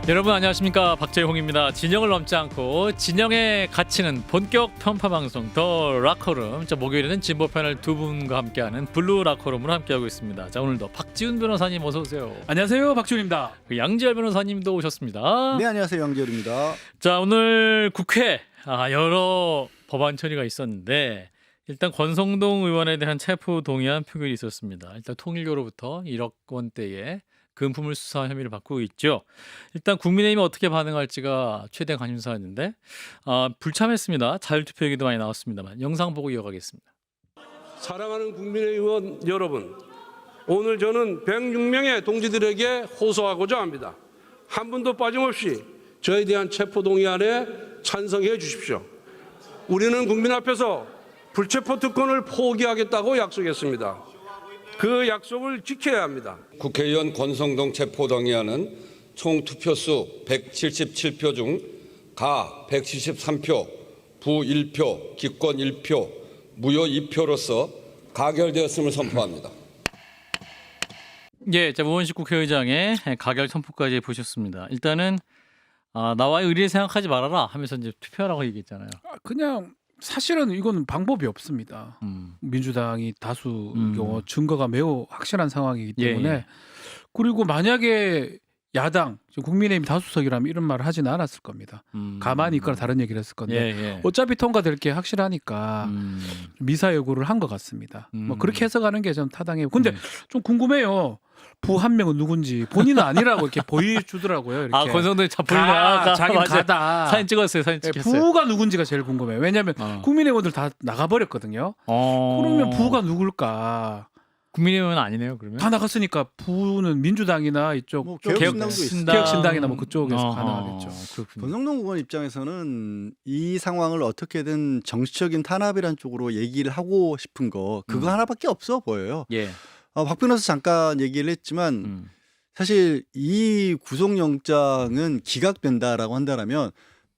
여러분 안녕하십니까, 박재홍입니다. 진영을 넘지 않고 진영의 가치는 본격 편파 방송 더 락커룸. 목요일에는 진보편을 두 분과 함께하는 블루 락커룸으로 함께하고 있습니다. 자, 오늘도 박지훈 변호사님 어서 오세요. 안녕하세요, 박지훈입니다. 양지열 변호사님도 오셨습니다. 네, 안녕하세요, 양지열입니다. 자, 오늘 국회 여러 법안 처리가 있었는데 일단 권성동 의원에 대한 체포 동의안 표결이 있었습니다. 일단 통일교로부터 1억 원대의 금품을 수사한 혐의를 받고 있죠. 일단 국민의힘이 어떻게 반응할지가 최대 관심사였는데 불참했습니다. 자율투표 얘기도 많이 나왔습니다만 영상 보고 이어가겠습니다. 사랑하는 국민의원 여러분, 오늘 저는 106명의 동지들에게 호소하고자 합니다. 한 분도 빠짐없이 저에 대한 체포동의안에 찬성해 주십시오. 우리는 국민 앞에서 불체포 특권을 포기하겠다고 약속했습니다. 그 약속을 지켜야 합니다. 국회의원 권성동 체포동의안은 총 투표수 177표 중 가 173표, 부 1표, 기권 1표, 무효 2표로서 가결되었음을 선포합니다. 예, 자, 우원식 국회의장의 가결 선포까지 보셨습니다. 일단은 나와의 의리를 생각하지 말아라 하면서 이제 투표하라고 얘기했잖아요. 그냥 사실은 이건 방법이 없습니다. 민주당이 다수 경우 증거가 매우 확실한 상황이기 때문에 예. 그리고 만약에 야당, 국민의힘 다수석이라면 이런 말을 하지는 않았을 겁니다. 가만히 있거나 다른 얘기를 했을 건데 예. 어차피 통과될 게 확실하니까 미사 여구를 한 것 같습니다. 뭐 그렇게 해석하는 게 좀 타당해요. 근데 좀 궁금해요. 부 한 명은 누군지 본인은 아니라고 이렇게 보여주더라고요. 이렇게. 권성동이 자포리나 자기는 가다. 사진 찍었어요. 사진 찍혔어요. 부가 누군지가 제일 궁금해요. 왜냐하면 국민의원들 다 나가버렸거든요. 그러면 부가 누굴까? 국민의힘은 아니네요. 그러면 다 나갔으니까 부는 민주당이나 이쪽 뭐 개혁신당도 있습니다. 개혁신당이나 뭐 그쪽에서 가능하겠죠. 그렇군요. 권성동 의원 입장에서는 이 상황을 어떻게든 정치적인 탄압이란 쪽으로 얘기를 하고 싶은 거 그거 하나밖에 없어 보여요. 예. 박 변호사 잠깐 얘기를 했지만 사실 이 구속영장은 기각된다라고 한다면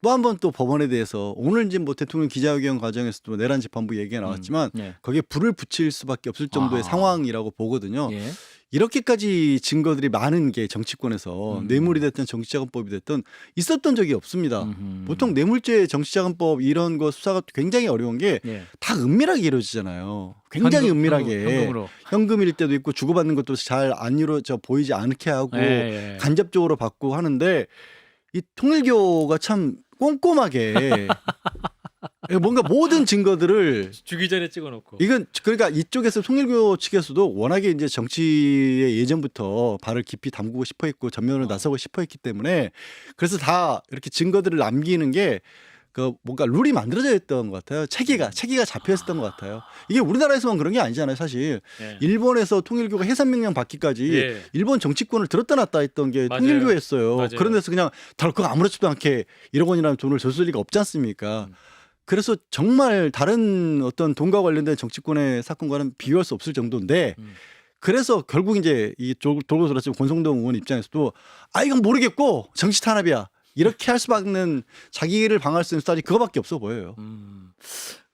또 한 번 또 법원에 대해서 오늘 이제 뭐 대통령 기자회견 과정에서도 내란 재판부 얘기가 나왔지만 예. 거기에 불을 붙일 수밖에 없을 정도의 상황이라고 보거든요. 예. 이렇게까지 증거들이 많은 게 정치권에서 뇌물이 됐든 정치자금법이 됐든 있었던 적이 없습니다. 보통 뇌물죄 정치자금법 이런 거 수사가 굉장히 어려운 게 다 예. 은밀하게 이루어지잖아요. 굉장히 은밀하게 현금으로. 현금일 때도 있고 주고받는 것도 잘 안 이루어져 보이지 않게 하고 예. 간접적으로 받고 하는데 이 통일교가 참 꼼꼼하게 뭔가 모든 증거들을 주기 전에 찍어놓고. 이건 그러니까 이쪽에서 통일교 측에서도 워낙에 이제 정치에 예전부터 발을 깊이 담그고 싶어 했고 전면으로 나서고 싶어 했기 때문에 그래서 다 이렇게 증거들을 남기는 게 그 뭔가 룰이 만들어져 있던 것 같아요. 체계가 잡혀 있었던 것 같아요. 이게 우리나라에서만 그런 게 아니잖아요, 사실. 예. 일본에서 통일교가 해산 명령 받기까지 예. 일본 정치권을 들었다 놨다 했던 게 맞아요. 통일교였어요. 맞아요. 그런 데서 그냥 덜컥 아무렇지도 않게 1억 원이라는 돈을 줬을 리가 없지 않습니까? 그래서 정말 다른 어떤 돈과 관련된 정치권의 사건과는 비교할 수 없을 정도인데 그래서 결국 이제 이 돌고 돌아서 권성동 의원 입장에서도 이건 모르겠고 정치 탄압이야. 이렇게 할 수밖에 없는 자기를 방어할 수 있는 스타일이 그거밖에 없어 보여요.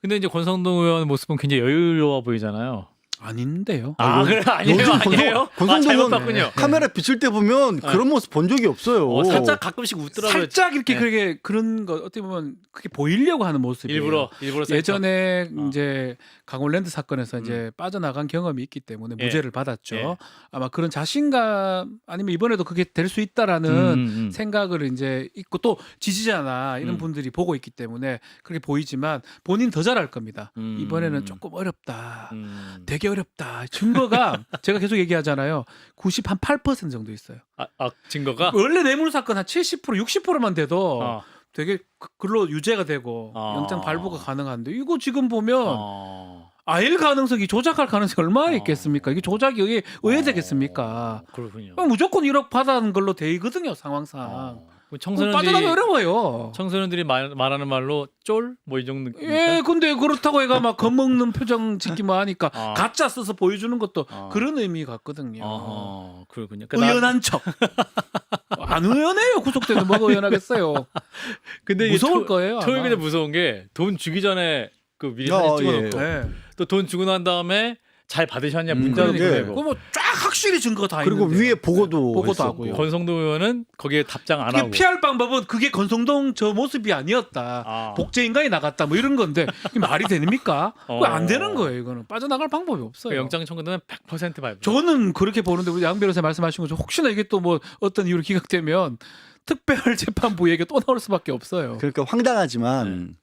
근데 이제 권성동 의원 모습은 굉장히 여유로워 보이잖아요. 아닌데요. 그래 아니에요. 요즘 아니에요. 권성동 잘못 의원 봤군요. 카메라 비출 때 보면 그런 모습 본 적이 없어요. 살짝 가끔씩 웃더라고요. 살짝 이렇게 네. 그런 거 어떻게 보면 그게 보이려고 하는 모습이에요. 일부러 살짝. 예전에 이제 강원랜드 사건에서 이제 빠져나간 경험이 있기 때문에 예. 무죄를 받았죠. 예. 아마 그런 자신감 아니면 이번에도 그게 될 수 있다라는 생각을 이제 있고 또 지지자나 이런 분들이 보고 있기 때문에 그렇게 보이지만 본인 더 잘할 겁니다. 이번에는 조금 어렵다. 되게 어렵다. 증거가 제가 계속 얘기하잖아요. 98% 정도 있어요. 증거가 원래 뇌물 사건 한 70% 60%만 돼도 어. 되게 근로 유죄가 되고 영장 발부가 가능한데 이거 지금 보면 아일 가능성이 조작할 가능성이 얼마나 있겠습니까? 이게 조작이 의해되겠습니까? 그렇군요. 무조건 1억 받아는 걸로 돼있거든요 상황상. 빠져나가기 청소년들이 어려워요. 청소년들이 말하는 말로 쫄 뭐 이 정도. 예, 근데 그렇다고 해가 막 겁먹는 표정 짓기만 하니까 가짜 써서 보여주는 것도 그런 의미 같거든요. 그렇군요. 의연한 척. 안 의연해요. 구속되면 뭐가 의연하겠어요. 근데 무서울 거예요. 아마. 토요일에 무서운 게 돈 주기 전에 그 미리 아, 사진 찍어놓고 예. 또 돈 주고 난 다음에 잘 받으셨냐 음, 문자도 그러니까요. 보내고. 그거 뭐쫙 확실히 증거가 다 그리고 있는데. 위에 보고도 보고도 했었고. 하고요. 권성동 의원은 거기에 답장 안 그게 하고. 피할 방법은 그게 권성동 저 모습이 아니었다. 아. 복제 인간이 나갔다. 뭐 이런 건데 이게 말이 됩니까? 그거 안 어. 되는 거예요. 이거는 빠져나갈 방법이 없어요. 영장 청구는 100% 발부. 저는 그렇게 보는데 우리 양 변호사 말씀하신 것처럼 혹시나 이게 또 뭐 어떤 이유로 기각되면 특별재판부에게 또 나올 수밖에 없어요. 그러니까 황당하지만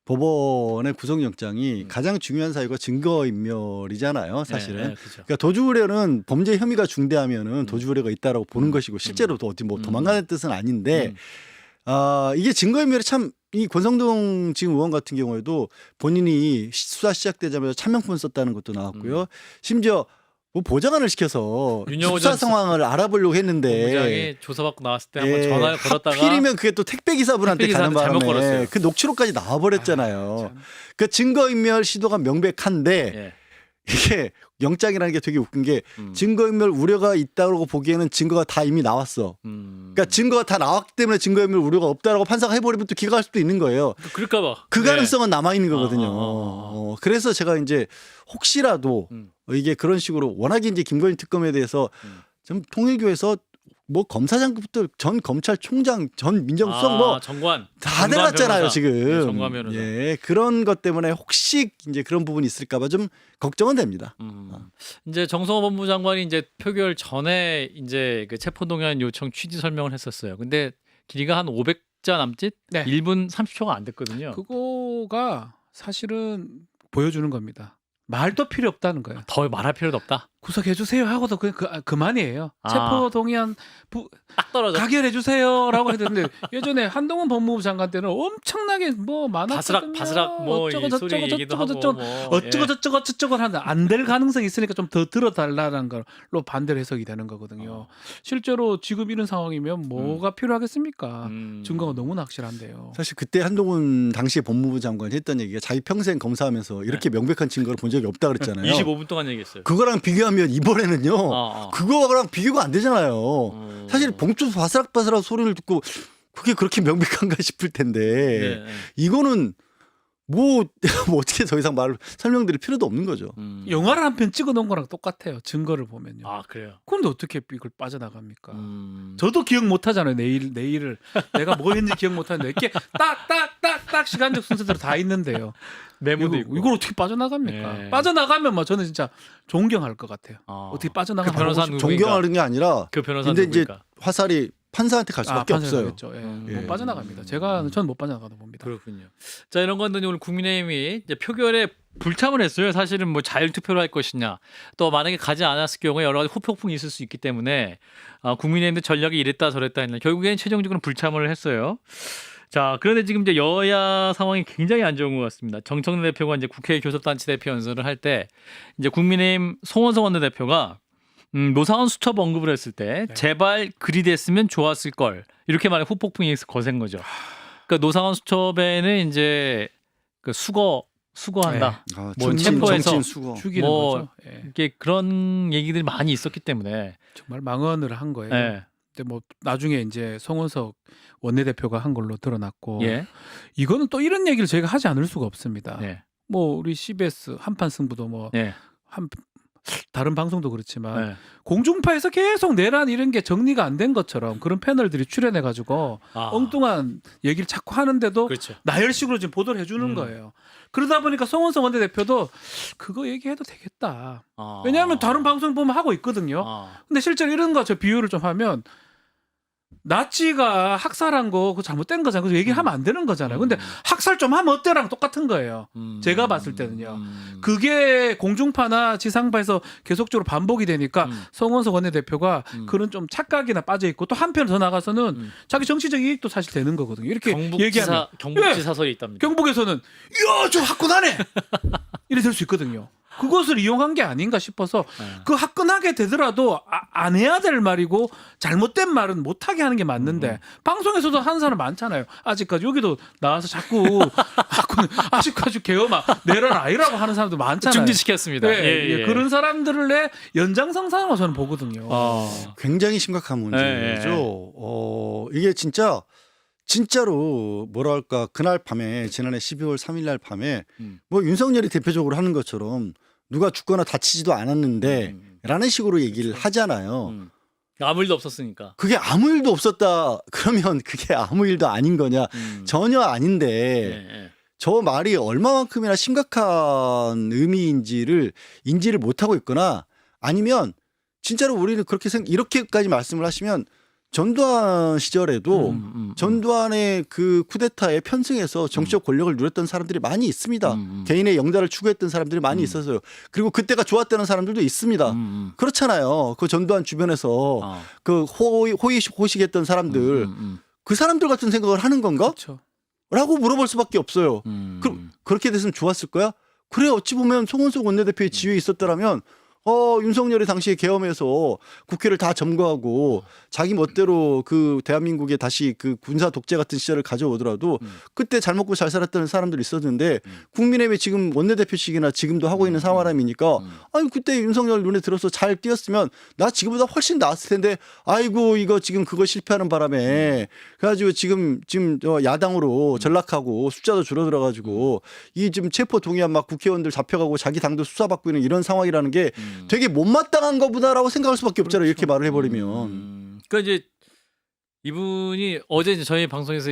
법원의 구속영장이 가장 중요한 사유가 증거인멸이잖아요, 사실은. 네, 그렇죠. 그러니까 도주 우려는 범죄 혐의가 중대하면은 도주 우려가 있다라고 보는 것이고 실제로 도 어디 뭐 도망가는 뜻은 아닌데 이게 증거인멸이 참 이 권성동 지금 의원 같은 경우에도 본인이 수사 시작되자마자 차명폰 썼다는 것도 나왔고요. 심지어 뭐 보좌관을 시켜서 윤영호 수사 전 상황을 알아보려고 했는데 본부장이 조사받고 나왔을 때 한번 예, 전화를 걸었다가 하필이면 그게 또 택배 기사분한테 가는 택배 기사한테 잘못 바람에 걸었어요. 그 녹취록까지 나와버렸잖아요. 참. 그 증거인멸 시도가 명백한데 예. 이게 영장이라는 게 되게 웃긴 게 음. 증거인멸 우려가 있다고 보기에는 증거가 다 이미 나왔어. 그러니까 증거가 다 나왔기 때문에 증거인멸 우려가 없다라고 판사가 해버리면 또 기각할 수도 있는 거예요. 그럴까봐. 그 가능성은 남아 있는 거거든요. 아. 그래서 제가 이제 혹시라도 이게 그런 식으로 워낙에 이제 김건희 특검에 대해서 좀 통일교에서 뭐 검사장부터 전 검찰총장, 전 민정수석 뭐 정관 다 내놨잖아요 변호사. 지금. 네, 정관 변호사. 예, 그런 것 때문에 혹시 이제 그런 부분이 있을까봐 좀 걱정은 됩니다. 이제 정성호 법무부 장관이 이제 표결 전에 이제 그 체포동의안 요청 취지 설명을 했었어요. 근데 길이가 한 500자 남짓, 네. 1분 30초가 안 됐거든요. 그거가 사실은 보여주는 겁니다. 말도 필요 없다는 거예요. 더 말할 필요도 없다. 구속해 주세요 하고도 그만이에요. 아. 체포 동의안 딱 떨어져. 가결해 주세요라고 했는데 예전에 한동훈 법무부 장관 때는 엄청나게 뭐 많았거든요. 바스락 뭐 어쩌고 이 소리 저쩌고 얘기도 저쩌고 하고 저쩌고 뭐, 어쩌고 예. 저쩌고 저쩌고 하는데 안 될 가능성이 있으니까 좀 더 들어달라는 걸로 반대로 해석이 되는 거거든요. 실제로 지금 이런 상황이면 뭐가 필요하겠습니까? 증거가 너무나 확실한데요. 사실 그때 한동훈 당시 법무부 장관이 했던 얘기가 자기 평생 검사하면서 이렇게 명백한 증거를 본 적이 없다 그랬잖아요. 25분 동안 얘기했어요. 그거랑 비교하면 이번에는요. 그거랑 비교가 안 되잖아요. 사실 봉투 바스락바스락 소리를 듣고 그게 그렇게 명백한가 싶을 텐데 네. 이거는 뭐 어떻게 더 이상 설명드릴 필요도 없는 거죠. 영화를 한 편 찍어 놓은 거랑 똑같아요. 증거를 보면요. 아 그래요. 그런데 어떻게 이걸 빠져나갑니까? 음. 저도 기억 못 하잖아요. 내일을 내가 뭐 했는지 기억 못 하는데 이렇게 딱 시간적 순서대로 다 있는데요. 메모도 있고. 이걸 어떻게 빠져나갑니까? 예. 빠져나가면 뭐 저는 진짜 존경할 것 같아요. 아. 어떻게 그 빠져나가면 변호사 하고 싶- 누구인가? 존경하는 게 아니라 그 변호사 근데 이제 누구니까? 화살이 판사한테 갈 수밖에 없어요. 판사가 그랬죠. 예. 예. 못 빠져나갑니다. 저는 못 빠져나가도 봅니다. 그렇군요. 자 이런 건데 오늘 국민의힘이 이제 표결에 불참을 했어요. 사실은 뭐 자율투표로 할 것이냐, 또 만약에 가지 않았을 경우에 여러 가지 후폭풍이 있을 수 있기 때문에 국민의힘도 전략이 이랬다 저랬다 했는데 결국엔 최종적으로 불참을 했어요. 자 그런데 지금 이제 여야 상황이 굉장히 안 좋은 것 같습니다. 정청래 대표가 이제 국회 교섭단체 대표 연설을 할 때 이제 국민의힘 송원석 원내대표가 노상원 수첩 언급을 했을 때 제발 그리 됐으면 좋았을 걸 이렇게 말해 후폭풍이 거센 거죠. 그러니까 노상원 수첩에는 이제 그 수거한다. 아, 뭐 정치인, 체포해서 정치인 수고. 죽이는 뭐 거죠. 예. 이게 그런 얘기들이 많이 있었기 때문에 정말 망언을 한 거예요. 예. 근데 뭐 나중에 이제 송원석 원내대표가 한 걸로 드러났고 예. 이거는 또 이런 얘기를 저희가 하지 않을 수가 없습니다. 예. 뭐 우리 CBS 한판 승부도 뭐 예. 다른 방송도 그렇지만 예. 공중파에서 계속 내란 이런 게 정리가 안 된 것처럼 그런 패널들이 출연해 가지고 아. 엉뚱한 얘기를 자꾸 하는데도 그렇죠. 나열식으로 지금 보도를 해주는 거예요. 그러다 보니까 송원석 원내대표도 그거 얘기해도 되겠다. 아. 왜냐하면 다른 방송 보면 하고 있거든요. 아. 근데 실제로 이런 거 저 비유를 좀 하면 나치가 학살한 거 그거 잘못된 거잖아요. 그래서 얘기를 하면 안 되는 거잖아요. 근데 학살 좀 하면 어때랑 똑같은 거예요. 제가 봤을 때는요. 그게 공중파나 지상파에서 계속적으로 반복이 되니까 송원석 원내대표가 그런 좀 착각이나 빠져 있고 또 한편 더 나가서는 자기 정치적 이익도 사실 되는 거거든요. 이렇게 얘기하면 경북지사 설이 있답니다. 경북에서는 이야 저 화끈하네 이래 될 수 있거든요. 그것을 이용한 게 아닌가 싶어서 그 화끈하게 되더라도 안 해야 될 말이고 잘못된 말은 못하게 하는 게 맞는데 방송에서도 하는 사람 많잖아요. 아직까지 여기도 나와서 자꾸 아직까지 개엄아 내란 아니라고 하는 사람도 많잖아요. 중지시켰습니다. 네, 예, 예. 그런 사람들의 연장선상으로 저는 보거든요. 굉장히 심각한 문제죠. 이게 진짜로 뭐랄까 그날 밤에 지난해 12월 3일 날 밤에 뭐 윤석열이 대표적으로 하는 것처럼 누가 죽거나 다치지도 않았는데 라는 식으로 얘기를 하잖아요. 아무 일도 없었으니까. 그게 아무 일도 없었다 그러면 그게 아무 일도 아닌 거냐? 전혀 아닌데 예, 예. 저 말이 얼마만큼이나 심각한 의미인지를 인지를 못하고 있거나 아니면 진짜로 우리는 그렇게 이렇게까지 말씀을 하시면 전두환 시절에도 전두환의 그 쿠데타에 편승해서 정치적 권력을 누렸던 사람들이 많이 있습니다. 개인의 영달을 추구했던 사람들이 많이 있었어요. 그리고 그때가 좋았다는 사람들도 있습니다. 그렇잖아요. 그 전두환 주변에서 그 호식했던 사람들 그 사람들 같은 생각을 하는 건가? 그렇죠. 라고 물어볼 수밖에 없어요. 그렇게 됐으면 좋았을 거야? 그래 어찌 보면 송원석 원내대표의 지위에 있었더라면 윤석열이 당시에 계엄해서 국회를 다 점거하고 자기 멋대로 그 대한민국에 다시 그 군사 독재 같은 시절을 가져오더라도 그때 잘 먹고 잘 살았던 사람들이 있었는데 국민의힘이 지금 원내대표직이나 지금도 하고 있는 상황이니까 아니 그때 윤석열 눈에 들어서 잘 뛰었으면 나 지금보다 훨씬 나았을 텐데 아이고 이거 지금 그거 실패하는 바람에 그래가지고 지금 야당으로 전락하고 숫자도 줄어들어가지고 이 지금 체포 동의안 막 국회의원들 잡혀가고 자기 당도 수사받고 있는 이런 상황이라는 게 되게 못마땅한 거보다라고 생각할 수밖에 없잖아요. 이렇게 말을 해버리면. 그러니까 이제 이분이 어제 이제 저희 방송에서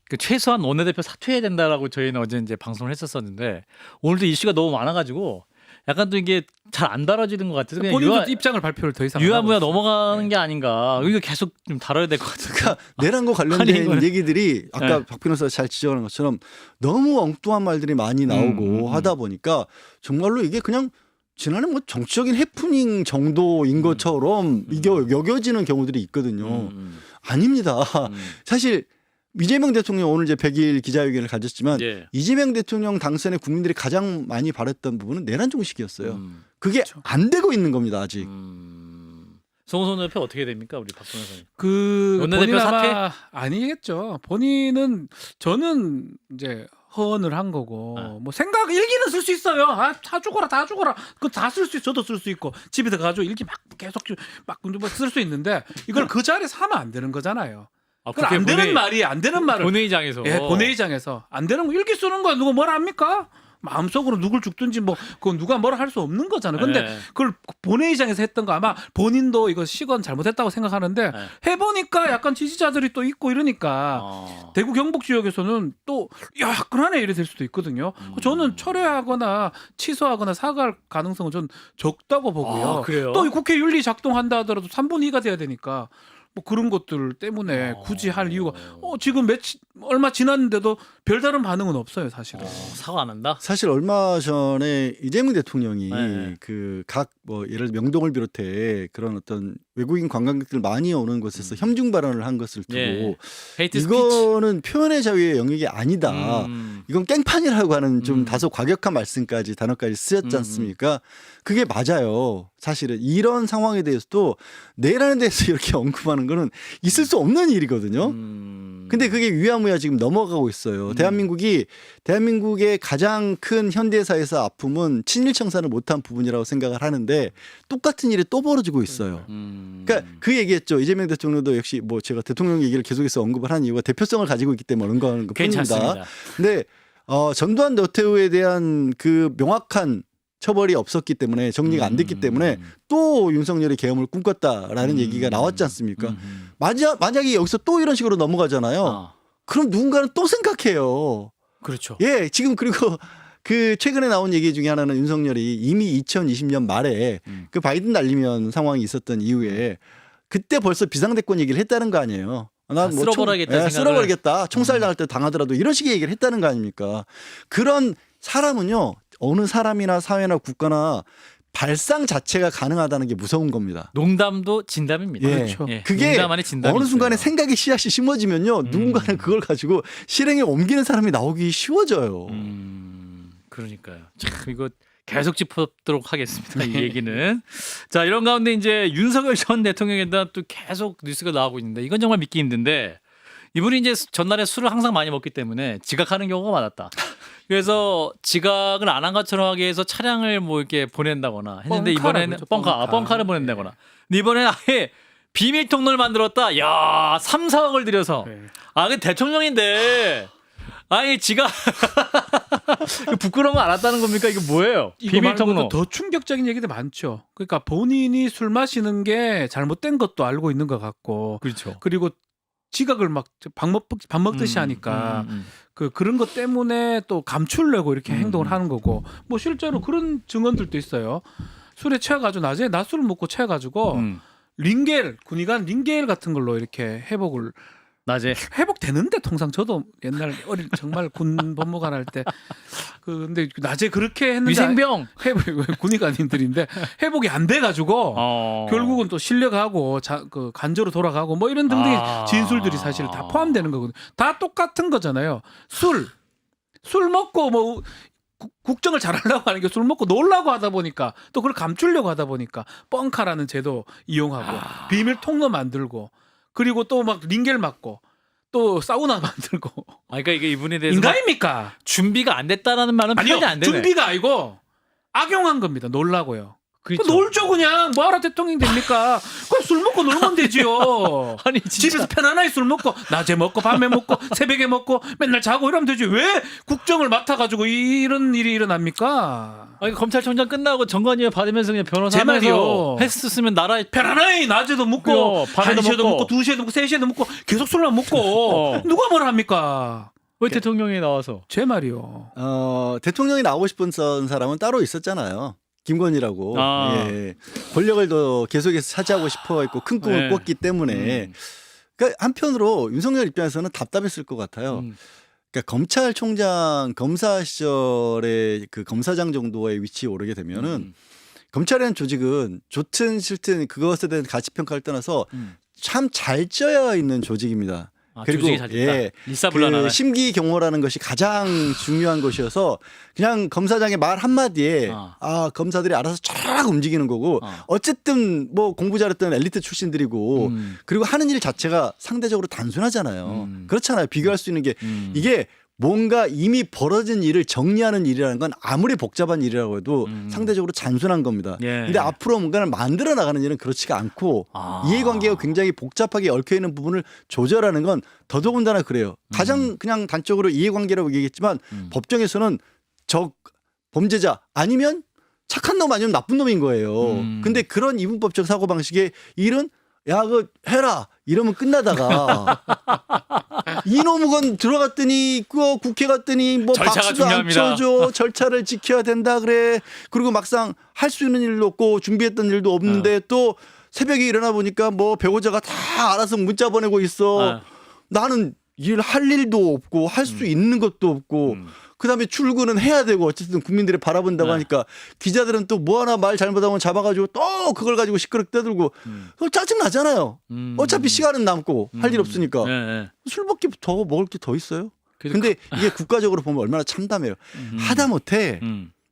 그 최소한 원내대표 사퇴해야 된다라고 저희는 어제 이제 방송을 했었었는데 오늘도 이슈가 너무 많아가지고 약간 또 이게 잘 안 다뤄지는 것 같아서 그냥 본인도 입장을 발표를 더 이상 유야무야 안 하고 넘어가는 게 아닌가. 이거 계속 좀 다뤄야 될 것 같아요. 그러니까 내란과 관련된 아니, 이거는- 얘기들이 아까 네. 박 변호사가 잘 지적하는 것처럼 너무 엉뚱한 말들이 많이 나오고 하다 보니까 정말로 이게 그냥 지난해 뭐 정치적인 해프닝 정도인 것처럼 이게 여겨지는 경우들이 있거든요. 아닙니다. 사실 이재명 대통령 오늘 이제 100일 기자회견을 가졌지만 예. 이재명 대통령 당선에 국민들이 가장 많이 바랬던 부분은 내란 종식이었어요. 그게 그렇죠. 안 되고 있는 겁니다 아직. 송호선 대표 어떻게 됩니까 우리 박 변호사님? 그 원내대표 본인 사퇴? 아마 아니겠죠. 본인은 저는 이제 허언을 한 거고 뭐 생각 일기는 쓸 수 있어요. 다 죽어라 다 죽어라. 그거 다 쓸 수 있어. 저도 쓸 수 있고 집에 들어가지고 일기 막 계속 막 쓸 수 있는데 이걸 그 자리에서 하면 안 되는 거잖아요. 그건 안 되는 말이 안 되는 말을 본회의장에서. 예, 본회의장에서 안 되는 거 일기 쓰는 거 누가 뭐라 합니까? 마음속으로 누굴 죽든지 뭐 그건 누가 뭐라 할 수 없는 거잖아요. 근데 네. 그걸 본회의장에서 했던 거 아마 본인도 이거 시건 잘못했다고 생각하는데 네. 해보니까 약간 지지자들이 또 있고 이러니까 대구 경북 지역에서는 또 야, 화끈하네 이래 될 수도 있거든요. 저는 철회하거나 취소하거나 사과할 가능성은 전 적다고 보고요. 그래요? 또 이 국회 윤리 작동한다 하더라도 3분의 2가 돼야 되니까 뭐 그런 것들 때문에 굳이 할 이유가 지금 얼마 지났는데도 별다른 반응은 없어요 사실은. 사과 안 한다? 사실 얼마 전에 이재명 대통령이 네. 그 각 뭐 예를 들어 명동을 비롯해 그런 어떤 외국인 관광객들 많이 오는 곳에서 협중 발언을 한 것을 두고 예. 헤이트 스피치. 이거는 표현의 자유의 영역이 아니다. 이건 깽판이라고 하는 좀 다소 과격한 말씀까지 단어까지 쓰였지 않습니까? 그게 맞아요. 사실은 이런 상황에 대해서도 내라는 데서 이렇게 언급하는 거는 있을 수 없는 일이거든요. 근데 그게 위야무야 지금 넘어가고 있어요. 대한민국의 가장 큰 현대사에서 아픔은 친일 청산을 못한 부분이라고 생각을 하는데 똑같은 일이 또 벌어지고 있어요. 그러니까 그 얘기했죠. 이재명 대통령도 역시 뭐 제가 대통령 얘기를 계속해서 언급을 하는 이유가 대표성을 가지고 있기 때문에 언급하는 것뿐입니다. 괜찮습니다. 근데 전두환 노태우에 대한 그 명확한 처벌이 없었기 때문에 정리가 안 됐기 때문에 또 윤석열이 계엄을 꿈꿨다라는 얘기가 나왔지 않습니까? 만약에 여기서 또 이런 식으로 넘어가잖아요. 그럼 누군가는 또 생각해요. 그렇죠. 예, 지금 그리고 그 최근에 나온 얘기 중에 하나는 윤석열이 이미 2020년 말에 그 바이든 날리면 상황이 있었던 이후에 그때 벌써 비상대권 얘기를 했다는 거 아니에요. 난 뭐 쓸어버리겠다 생각을. 쓸어버리겠다. 총살 당할 때 당하더라도 이런 식의 얘기를 했다는 거 아닙니까? 그런 사람은요. 어느 사람이나 사회나 국가나 발상 자체가 가능하다는 게 무서운 겁니다. 농담도 진담입니다. 예. 그렇죠. 예. 그게 농담 안에 진담이 어느 순간에 있어요. 생각의 씨앗이 심어지면요. 누군가는 그걸 가지고 실행에 옮기는 사람이 나오기 쉬워져요. 그러니까요. 참 이거 계속 짚어보도록 하겠습니다. 이 얘기는. 자, 이런 가운데 이제 윤석열 전 대통령에 대한 또 계속 뉴스가 나오고 있는데 이건 정말 믿기 힘든데 이분이 이제 전날에 술을 항상 많이 먹기 때문에 지각하는 경우가 많았다. 그래서 지각을 안 한 것처럼 하기 위해서 차량을 뭐 이렇게 보낸다거나 했는데 이번에는 뻥카를 보낸다거나. 근데 이번에는 아예 비밀 통로를 만들었다. 야, 3, 4억을 들여서. 네. 그 대통령인데 아니 지가 부끄러운 거 알았다는 겁니까? 이게 뭐예요? 이거 비밀 말고도 통로. 더 충격적인 얘기도 많죠. 그러니까 본인이 술 마시는 게 잘못된 것도 알고 있는 것 같고, 그렇죠. 그리고 지각을 막 밥 먹듯이 하니까 그런 것 때문에 또 감추려고 이렇게 행동을 하는 거고, 뭐 실제로 그런 증언들도 있어요. 술에 취해가지고 낮에 낮술을 먹고 취해가지고 링겔 군의관 링겔 같은 걸로 이렇게 낮에 회복되는데 통상 저도 옛날 정말 군 법무관 할 때 근데 낮에 그렇게 했는데 위생병. 군의관님들인데 회복이 안 돼가지고 결국은 또 실려가고 그 간저로 돌아가고 뭐 이런 등등의 진술들이 사실 다 포함되는 거거든요. 다 똑같은 거잖아요. 술 먹고 뭐 국정을 잘하려고 하는 게 술 먹고 놀라고 하다 보니까 또 그걸 감추려고 하다 보니까 뻥카라는 제도 이용하고 비밀 통로 만들고 그리고 또 막 링겔 맞고 또 사우나 만들고. 그러니까 이게 이분에 대해서 인간입니까? 준비가 안 됐다라는 말은 표현이 안 되네. 준비가 아니고 악용한 겁니다. 놀라고요. 그렇죠. 놀죠 그냥. 뭐하러 대통령이 됩니까? 그냥 술 먹고 놀면 되지요. 아니 진짜. 집에서 편안하게 술 먹고 낮에 먹고 밤에 먹고 새벽에 먹고 맨날 자고 이러면 되지. 왜 국정을 맡아가지고 이런 일이 일어납니까? 아니 검찰총장 끝나고 정관이에 받으면서 그냥 변호사 제 하면서 말이요. 헬스 쓰면 나라에 편안하게 낮에도 먹고 그래요. 밤에도 1시에도 먹고. 먹고 2시에도 먹고 3시에도 먹고 계속 술만 먹고 누가 뭐라 합니까? 왜 대통령이 나와서? 제 말이요. 대통령이 나오고 싶은 사람은 따로 있었잖아요. 김건희라고. 예. 권력을 더 계속해서 차지하고 싶어 했고 큰 꿈을 꿨기 때문에. 그러니까 한편으로 윤석열 입장에서는 답답했을 것 같아요. 그러니까 검찰총장 검사 시절에 그 검사장 정도의 위치에 오르게 되면은 검찰이라는 조직은 좋든 싫든 그것에 대한 가치 평가를 떠나서 참 잘 짜여 있는 조직입니다. 그리고 조직이 잘 됐다. 일사불란하네. 그 심기경호라는 것이 가장 중요한 것이어서 그냥 검사장의 말 한마디에 검사들이 알아서 쫙 움직이는 거고 어쨌든 뭐 공부 잘했던 엘리트 출신들이고 그리고 하는 일 자체가 상대적으로 단순하잖아요. 그렇잖아요. 비교할 수 있는 게 이게 뭔가 이미 벌어진 일을 정리하는 일이라는 건 아무리 복잡한 일이라고 해도 상대적으로 단순한 겁니다. 근데 앞으로 뭔가를 만들어 나가는 일은 그렇지가 않고 이해관계가 굉장히 복잡하게 얽혀 있는 부분을 조절하는 건 더더군다나 그래요. 가장 그냥 단적으로 이해관계라고 얘기했지만 법정에서는 범죄자 아니면 착한 놈 아니면 나쁜 놈인 거예요. 근데 그런 이분법적 사고방식의 일은 야, 그 해라 이러면 끝나다가 이놈은 들어갔더니 그 국회 갔더니 뭐 박수도 안 쳐줘 절차를 지켜야 된다 그래. 그리고 막상 할 수 있는 일도 없고 준비했던 일도 없는데 또 새벽에 일어나 보니까 뭐 배우자가 다 알아서 문자 보내고 있어. 나는 할 일도 없고 할 수 있는 것도 없고 그다음에 출근은 해야 되고 어쨌든 국민들이 바라본다고 하니까 기자들은 또 뭐 하나 말 잘못하면 잡아가지고 또 그걸 가지고 시끄럽게 떠들고 짜증 나잖아요. 어차피 시간은 남고 할 일 없으니까 술 먹기 더 먹을 게 더 있어요. 근데 이게 국가적으로 보면 얼마나 참담해요. 하다못해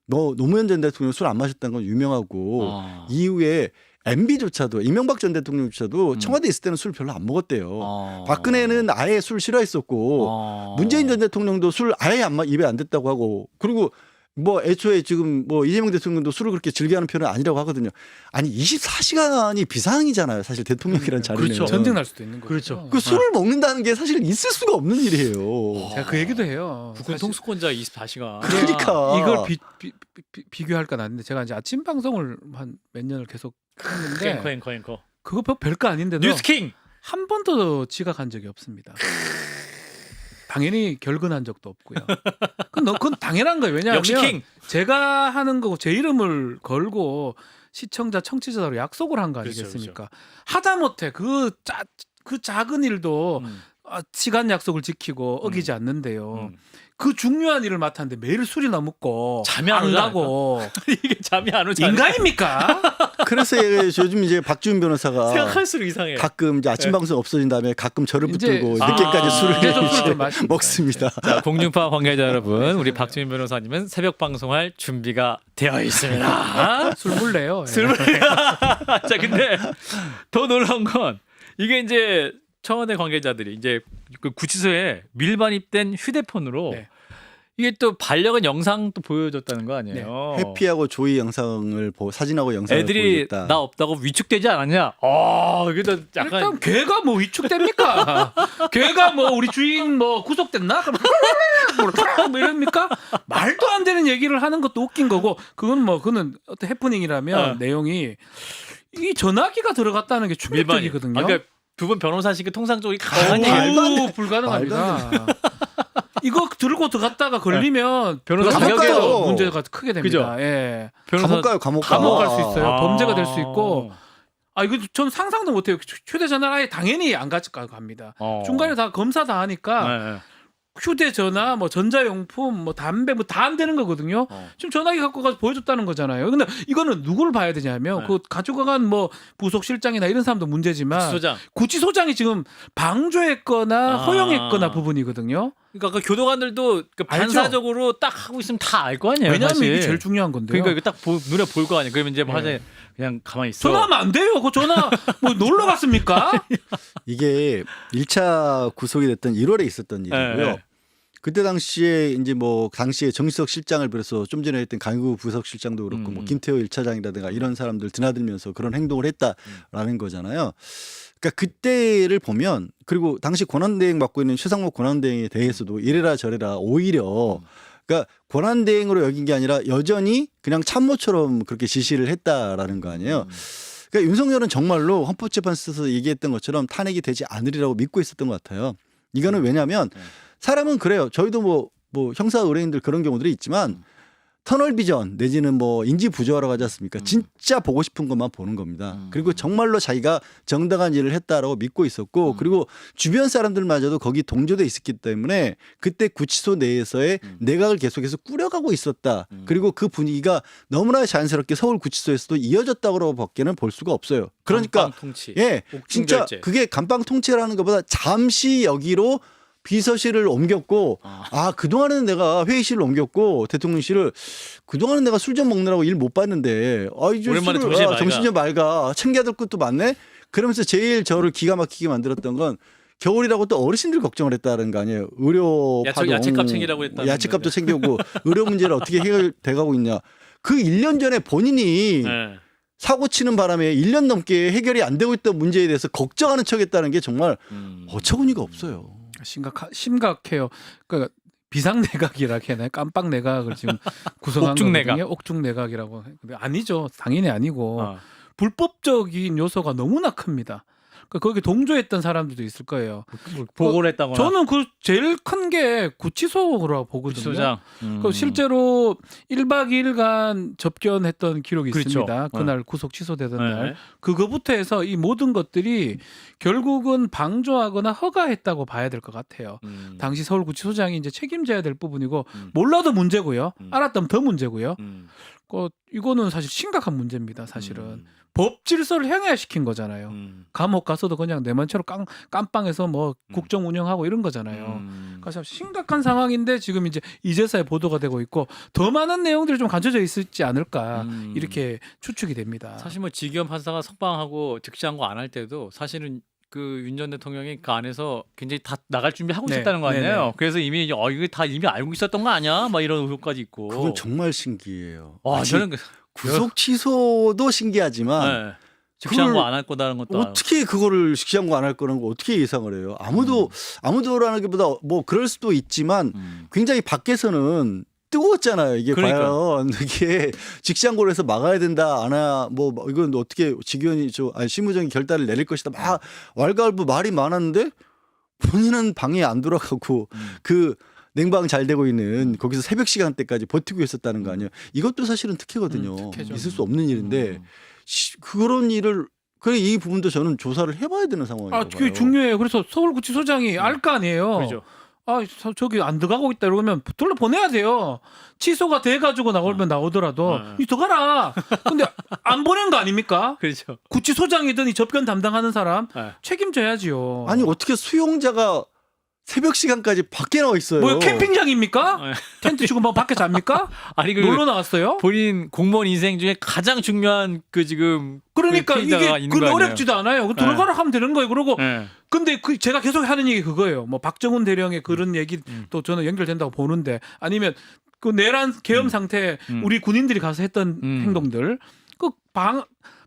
노무현 전 대통령 술 안 마셨다는 건 유명하고 이후에 MB조차도 이명박 전 대통령조차도 청와대 있을 때는 술 별로 안 먹었대요. 박근혜는 아예 술 싫어했었고 문재인 전 대통령도 술 아예 입에 안 댔다고 하고 그리고 뭐 애초에 지금 뭐 이재명 대통령도 술을 그렇게 즐겨하는 편은 아니라고 하거든요. 아니 24시간이 비상이잖아요. 사실 대통령이라는 자리는. 그렇죠. 전쟁 날 수도 있는 거죠. 그렇죠. 그 술을 먹는다는 게 사실 있을 수가 없는 일이에요. 제가 그 얘기도 해요. 국군 통수권자 24시간. 그러니까 이걸 비교할까 났는데 제가 이제 아침 방송을 한 몇 년을 계속 했는데 앵커. 그거 별거 아닌데도 뉴스킹 한 번도 지각한 적이 없습니다. 당연히 결근한 적도 없고요. 그건 당연한 거예요. 왜냐하면 역시 킹. 제가 하는 거고 제 이름을 걸고 시청자 청취자로 약속을 한 거 아니겠습니까? 그렇죠. 하다못해 그 작은 일도 시간 약속을 지키고 어기지 않는데요. 그 중요한 일을 맡았는데 매일 술이나 먹고 잠이 안 안 가고 이게 잠이 안 오잖아요. 인간입니까? 그래서 요즘 이제 박주민 변호사가 생각할수록 이상해. 가끔 이제 아침 방송 없어진 다음에 가끔 저를 이제 붙들고 늦게까지 술을 계속 술을 이제 마십니다. 먹습니다. 자, 공중파 관계자 여러분, 우리 박주민 변호사님은 새벽 방송할 준비가 되어 있습니다. 술 물래요. 자, 근데 더 놀라운 건 이게 이제 청와대 관계자들이 이제 그 구치소에 밀반입된 휴대폰으로 네. 이게 또 반려견 영상 또 보여줬다는 거 아니에요? 해피하고 조이 영상을 사진하고 영상을 애들이 보여줬다. 나 없다고 위축되지 않았냐? 이게 또 약간 일단 걔가 뭐 위축됩니까? 걔가 뭐 우리 주인 뭐 구속됐나? 그럼 뭐 이럽니까? 말도 안 되는 얘기를 하는 것도 웃긴 거고 그거는 어떤 해프닝이라면 내용이 이 전화기가 들어갔다는 게 충격적이거든요. 그러니까 두 분 변호사시기 통상적으로 가능한 얘기. 말도 안 돼. 불가능합니다. 이거 들고 들어갔다가 걸리면 변호사 자격에도 자격에도 문제가 크게 됩니다. 그죠? 예. 감옥 가요, 감옥 가. 감옥 갈 수 있어요. 아. 범죄가 될 수 있고. 이거 전 상상도 못해요. 휴대전화 아예 당연히 안 가져갑니다. 중간에 다 검사 다 하니까 네. 휴대전화, 뭐 전자용품, 뭐 담배, 뭐 다 안 되는 거거든요. 지금 전화기 갖고 가서 보여줬다는 거잖아요. 근데 이거는 누구를 봐야 되냐면 그 가져간 뭐 부속실장이나 이런 사람도 문제지만 소장. 구치소장이 지금 방조했거나 허용했거나 부분이거든요. 그러니까 그 교도관들도 그 반사적으로 딱 하고 있으면 다 알 거 아니에요. 왜냐하면 사실. 이게 제일 중요한 건데요. 그러니까 이거 딱 눈에 보일 거 아니에요. 그러면 이제 뭐 하자 그냥 가만히 있어. 전화하면 안 돼요. 그 전화 뭐 놀러 갔습니까? 이게 1차 구속이 됐던 1월에 있었던 일이고요. 네. 그때 당시에 이제 뭐 당시에 정시석 실장을 비롯해서 좀 전에 했던 강구 부석실장도 그렇고 뭐 김태호 1차장이라든가 이런 사람들 드나들면서 그런 행동을 했다라는 거잖아요. 그러니까 그때를 보면 그리고 당시 권한대행 맡고 있는 최상목 권한대행에 대해서도 이래라 저래라 오히려 그러니까 권한대행으로 여긴 게 아니라 여전히 그냥 참모처럼 그렇게 지시를 했다라는 거 아니에요. 그러니까 윤석열은 정말로 헌법재판소에서 얘기했던 것처럼 탄핵이 되지 않으리라고 믿고 있었던 것 같아요. 이거는 왜냐하면 사람은 그래요. 저희도 뭐 형사 의뢰인들 그런 경우들이 있지만 터널 비전 내지는 뭐 인지 부조화라고 하지 않습니까? 진짜 보고 싶은 것만 보는 겁니다. 그리고 정말로 자기가 정당한 일을 했다라고 믿고 있었고 그리고 주변 사람들마저도 거기 동조돼 있었기 때문에 그때 구치소 내에서의 내각을 계속해서 꾸려가고 있었다. 그리고 그 분위기가 너무나 자연스럽게 서울 구치소에서도 이어졌다고 밖에는 볼 수가 없어요. 그러니까 감방 통치. 예, 진짜 옥중결제. 그게 감방 통치라는 것보다 잠시 여기로 비서실을 옮겼고 그동안에는 내가 회의실을 옮겼고 대통령실을 그동안은 내가 술 좀 먹느라고 일 못 봤는데 이제 오랜만에 술을, 정신이 맑아. 정신이 맑아 챙겨야 될 것도 많네. 그러면서 제일 저를 기가 막히게 만들었던 건 겨울이라고 또 어르신들 걱정을 했다는 거 아니에요. 의료 파동, 야채값 챙기라고 했다는 야채값도 챙겨오고 의료 문제를 어떻게 해결돼가고 있냐. 그 1년 전에 본인이 네. 사고 치는 바람에 1년 넘게 해결이 안 되고 있던 문제에 대해서 걱정하는 척했다는 게 정말 어처구니가 없어요. 심각해요. 그러니까 비상내각이라 해나 깜빡 내각을 지금 구성한 옥중내각. 거거든요. 옥중내각이라고. 근데 아니죠. 당연히 아니고 불법적인 요소가 너무나 큽니다. 그러니까 거기 동조했던 사람들도 있을 거예요. 보고를 했다거나. 저는 그 제일 큰 게 구치소라고 보거든요. 구치소장. 그 실제로 1박 2일간 접견했던 기록이 그렇죠. 있습니다. 그날 구속 취소되던 네. 날. 그거부터 해서 이 모든 것들이 결국은 방조하거나 허가했다고 봐야 될 것 같아요. 당시 서울구치소장이 이제 책임져야 될 부분이고 몰라도 문제고요. 알았다면 더 문제고요. 이거는 사실 심각한 문제입니다. 사실은. 법 질서를 행해시킨 거잖아요. 감옥 가서도 그냥 내 맘대로 깜빵에서 뭐 국정 운영하고 이런 거잖아요. 그래서 심각한 상황인데 지금 이제 이제서야 보도가 되고 있고 더 많은 내용들이 좀 갖춰져 있을지 않을까 이렇게 추측이 됩니다. 사실 뭐 지기현 판사가 석방하고 즉시항고 안 할 때도 사실은 그 윤 전 대통령이 그 안에서 굉장히 다 나갈 준비하고 네. 있었다는 거 아니에요. 네네. 그래서 이미 이거 다 이미 알고 있었던 거 아니야? 막 이런 의혹까지 있고. 그건 정말 신기해요. 와, 아니, 저는 구속 취소도 신기하지만 네. 즉시항고 그걸 안 할 거다는 것도 알고. 어떻게 그거를 직시한고 안 할 거라는 거 어떻게 예상을 해요? 아무도라는 게보다 뭐 그럴 수도 있지만 굉장히 밖에서는 뜨거웠잖아요. 이게 그러니까. 과연 이게 직시한고를 해서 막아야 된다 뭐 이건 어떻게 직위원이 실무적인 결단을 내릴 것이다 막 왈가왈부 말이 많았는데 본인은 방에 안 돌아가고 그 냉방 잘 되고 있는 거기서 새벽 시간대까지 버티고 있었다는 거 아니에요. 이것도 사실은 특혜거든요. 특혜죠. 있을 수 없는 일인데 그런 일을 이 부분도 저는 조사를 해봐야 되는 상황이에요. 그게 중요해요. 그래서 서울구치소장이 알 거 아니에요. 그렇죠. 저기 안 들어가고 있다 이러면 돌려보내야 돼요. 취소가 돼가지고 나오면 나오더라도 이 들어가라. 근데 안 보낸 거 아닙니까? 그렇죠. 구치소장이든 이 접견 담당하는 사람 네. 책임져야지요. 아니 어떻게 수용자가 새벽 시간까지 밖에 나와 있어요. 뭐 캠핑장입니까? 네. 텐트 치고 뭐 밖에 잡니까? 아니 그 놀러 나왔어요? 본인 공무원 인생 중에 가장 중요한 그 지금 그러니까 그 피해자가 이게 있는 그 거 아니에요? 어렵지도 않아요. 그 들어가라 하면 되는 거예요. 그러고 네. 근데 그 제가 계속 하는 얘기 그거예요. 뭐 박정훈 대령의 그런 얘기 또 저는 연결된다고 보는데 아니면 그 내란 계엄 상태에 우리 군인들이 가서 했던 행동들 그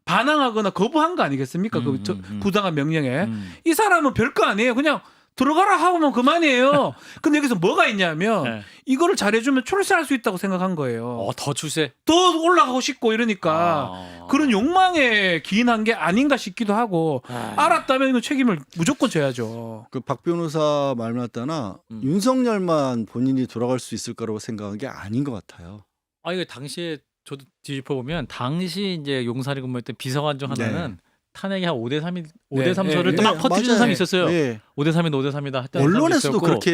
반항하거나 거부한 거 아니겠습니까? 그 부당한 명령에 이 사람은 별거 아니에요. 그냥 들어가라 하면 그만이에요. 근데 여기서 뭐가 있냐면 네. 이거를 잘해주면 출세할 수 있다고 생각한 거예요. 더 출세. 더 올라가고 싶고 이러니까 아. 그런 욕망에 기인한 게 아닌가 싶기도 하고 알았다면 이거 책임을 무조건 져야죠. 그 박 변호사 말 맞다나 윤석열만 본인이 돌아갈 수 있을 거라고 생각한 게 아닌 것 같아요. 아 이거 당시에 저도 뒤집어 보면 당시 이제 용산에 근무했던 비서관 중 하나는 탄핵이 한 5대 3이 5대 3서를 또 막 터뜨리는 맞아요. 사람이 있었어요. 예. 5대 3이다 5대 3이다 했던 언론에서도 사람도 있었고. 그렇게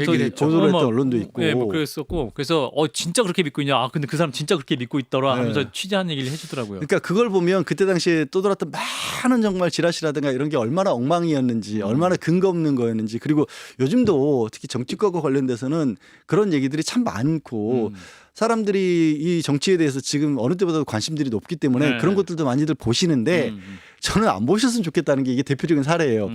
얘기를 했죠. 보도를 했던 뭐, 언론도 있고. 뭐 그랬었고 그래서 진짜 그렇게 믿고 있냐? 아 근데 그 사람 진짜 그렇게 믿고 있더라 하면서 네. 취재한 얘기를 해주더라고요. 그러니까 그걸 보면 그때 당시에 떠돌았던 많은 정말 지라시라든가 이런 게 얼마나 엉망이었는지 얼마나 근거 없는 거였는지 그리고 요즘도 특히 정치권과 관련돼서는 그런 얘기들이 참 많고 사람들이 이 정치에 대해서 지금 어느 때보다도 관심들이 높기 때문에 네. 그런 것들도 많이들 보시는데 저는 안 보셨으면 좋겠다는 게 이게 대표적인 사례예요.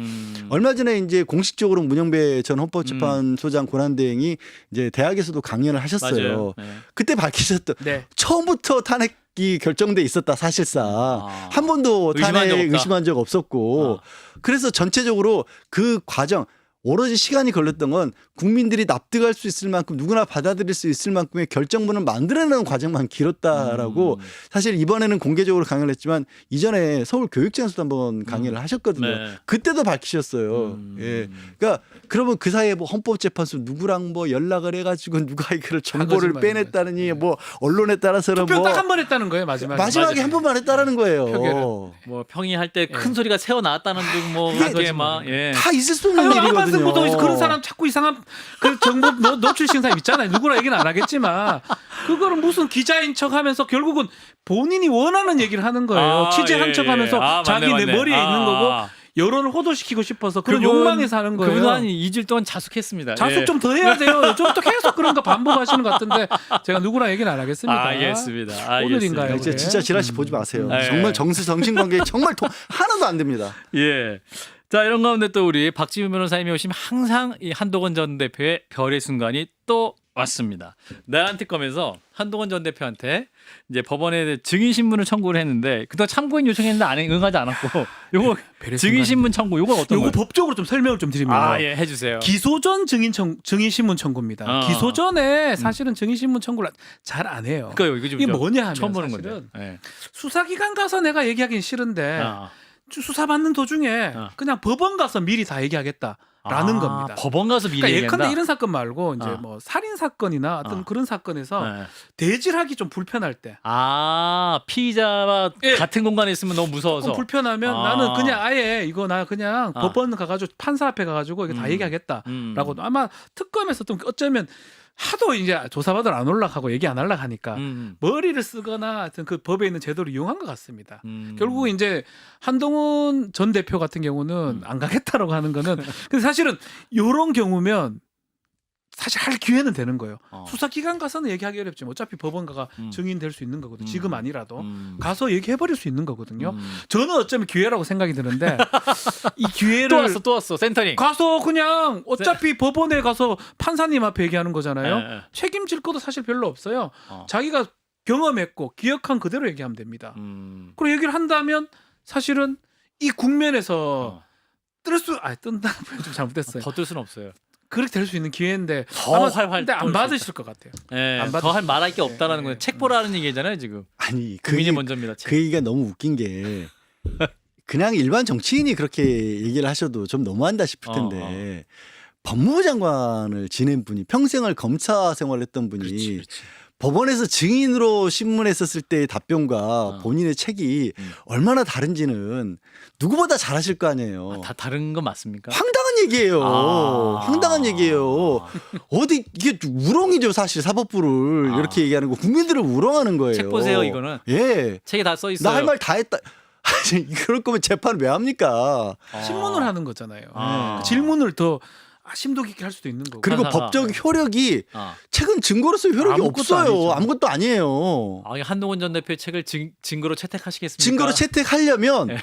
얼마 전에 이제 공식적으로 문영배 전 헌법재판소장 권한대행이 이제 대학에서도 강연을 하셨어요. 맞아요. 네. 그때 밝히셨던 네. 처음부터 탄핵이 결정돼 있었다 사실상 한 번도 의심한 적 탄핵 없다. 의심한 적 없었고 그래서 전체적으로 그 과정 오로지 시간이 걸렸던 건 국민들이 납득할 수 있을 만큼 누구나 받아들일 수 있을 만큼의 결정문을 만들어내는 과정만 길었다라고 사실 이번에는 공개적으로 강연을 했지만 이전에 서울교육청에서도 한번 강연을 하셨거든요. 네. 그때도 밝히셨어요. 예. 그러니까 그러면 그 사이에 뭐 헌법재판소 누구랑 뭐 연락을 해가지고 누가 이거를 정보를 거짓말인 빼냈다느니 뭐 언론에 따라서는 투표 뭐 딱 한 번 했다는 거예요 마지막에. 마지막에 한 번만 했다라는 거예요. 표결을. 뭐 평의할 때 큰 소리가 새어 나왔다는 둥뭐 그게 그게 막 예. 다 있을 수 없는 아유, 일이거든요. 안반승부도 그런 사람 자꾸 이상한 그 정보 노출시킨 사람 있잖아요. 누구라 얘기는 안 하겠지만 그거를 무슨 기자인 척하면서 결국은 본인이 원하는 얘기를 하는 거예요. 취재한 예, 척하면서 예. 아, 자기 맞네, 내 맞네. 머리에 있는 거고 여론을 호도시키고 싶어서 그런 욕망에서 하는 거예요. 그분도 한 2주일 동안 자숙했습니다. 자숙 예. 좀 더 해야 돼요. 요즘부터 계속 그런 거 반복하시는 것 같은데 제가 누구랑 얘기는 안 하겠습니다. 알겠습니다. 오늘인가요? 이제 진짜 지라시 보지 마세요. 네. 정말 정신관계 정말 하나도 안 됩니다. 예. 자 이런 가운데 또 우리 박지훈 변호사님이 오시면 항상 이 한동훈 전 대표의 별의 순간이 또 왔습니다. 내란특검에서 한동훈 전 대표한테 이제 법원에 증인 신문을 청구를 했는데 그동안 참고인 요청했는데 응하지 않았고 요거 별의 증인 신문 청구 요건 어떤 요거 거예요? 법적으로 좀 설명을 좀 드리면 아예 해주세요. 기소 전 증인 신문 청구입니다. 기소 전에 사실은 증인 신문 청구를 잘 안 해요. 그러니까 이거 좀 이게 뭐냐 하면 처음 보는 사실은 건데. 예. 수사기관 가서 내가 얘기하기는 싫은데 아. 수사받는 도중에 그냥 법원 가서 미리 다 얘기하겠다라는 겁니다. 법원 가서 미리 그러니까 얘기한다. 예컨대 이런 사건 말고 이제 아. 뭐 살인 사건이나 어떤 그런 사건에서 네. 대질하기 좀 불편할 때 피의자와 예. 같은 공간에 있으면 너무 무서워서. 조금 불편하면 아. 나는 그냥 아예 이거 나 그냥 아. 법원 가가지고 판사 앞에 가가지고 이거 다 얘기하겠다라고 아마 특검에서 또 어쩌면 하도 이제 조사받으러 안 올라가고 얘기 안 하려고 하니까 머리를 쓰거나 하여튼 그 법에 있는 제도를 이용한 것 같습니다. 결국 이제 한동훈 전 대표 같은 경우는 안 가겠다라고 하는 거는 근데 사실은 이런 경우면 사실 할 기회는 되는 거예요. 수사기관 가서는 얘기하기 어렵지만 어차피 법원 가가 증인 될 수 있는 거거든요. 지금 아니라도 가서 얘기해버릴 수 있는 거거든요. 저는 어쩌면 기회라고 생각이 드는데 이 기회를 또 왔어 센터링. 가서 그냥 어차피 법원에 가서 판사님 앞에 얘기하는 거잖아요. 네. 책임질 것도 사실 별로 없어요. 자기가 경험했고 기억한 그대로 얘기하면 됩니다. 그리고 얘기를 한다면 사실은 이 국면에서 뜬다 좀 잘못됐어요. 더 뜰 수는 없어요. 그렇게 될 수 있는 기회인데 더 아마 활활 근데 안 돌 수 받으실 것 같아요. 예, 안 받으실 더 할 말할 게 없다라는 거예요. 책 보라는 얘기잖아요 지금. 아니 국민이 그게 먼저입니다. 책. 그 얘기가 너무 웃긴 게 그냥 일반 정치인이 그렇게 얘기를 하셔도 좀 너무한다 싶을 텐데 법무부 장관을 지낸 분이 평생을 검사 생활했던 분이 그렇지. 법원에서 증인으로 신문했었을 때의 답변과 본인의 책이 얼마나 다른지는 누구보다 잘 아실 거 아니에요. 다 다른 거 맞습니까? 황당한 얘기예요. 아. 황당한 얘기예요. 어디 이게 우롱이죠 사실 사법부를 이렇게 얘기하는 거 국민들을 우롱하는 거예요. 책 보세요, 이거는. 예. 책에 다 써 있어요. 나 할 말 다 했다. 아니, 그럴 거면 재판을 왜 합니까? 신문을 하는 거잖아요. 아. 질문을 더 심도 깊게 할 수도 있는 거고. 그리고 판사가. 법적 효력이 아. 책은 증거로서 효력이 아무것도 없어요. 아니죠. 아무것도 아니에요. 아, 한동훈 전 대표의 책을 증거로 채택하시겠습니까? 증거로 채택하려면 네.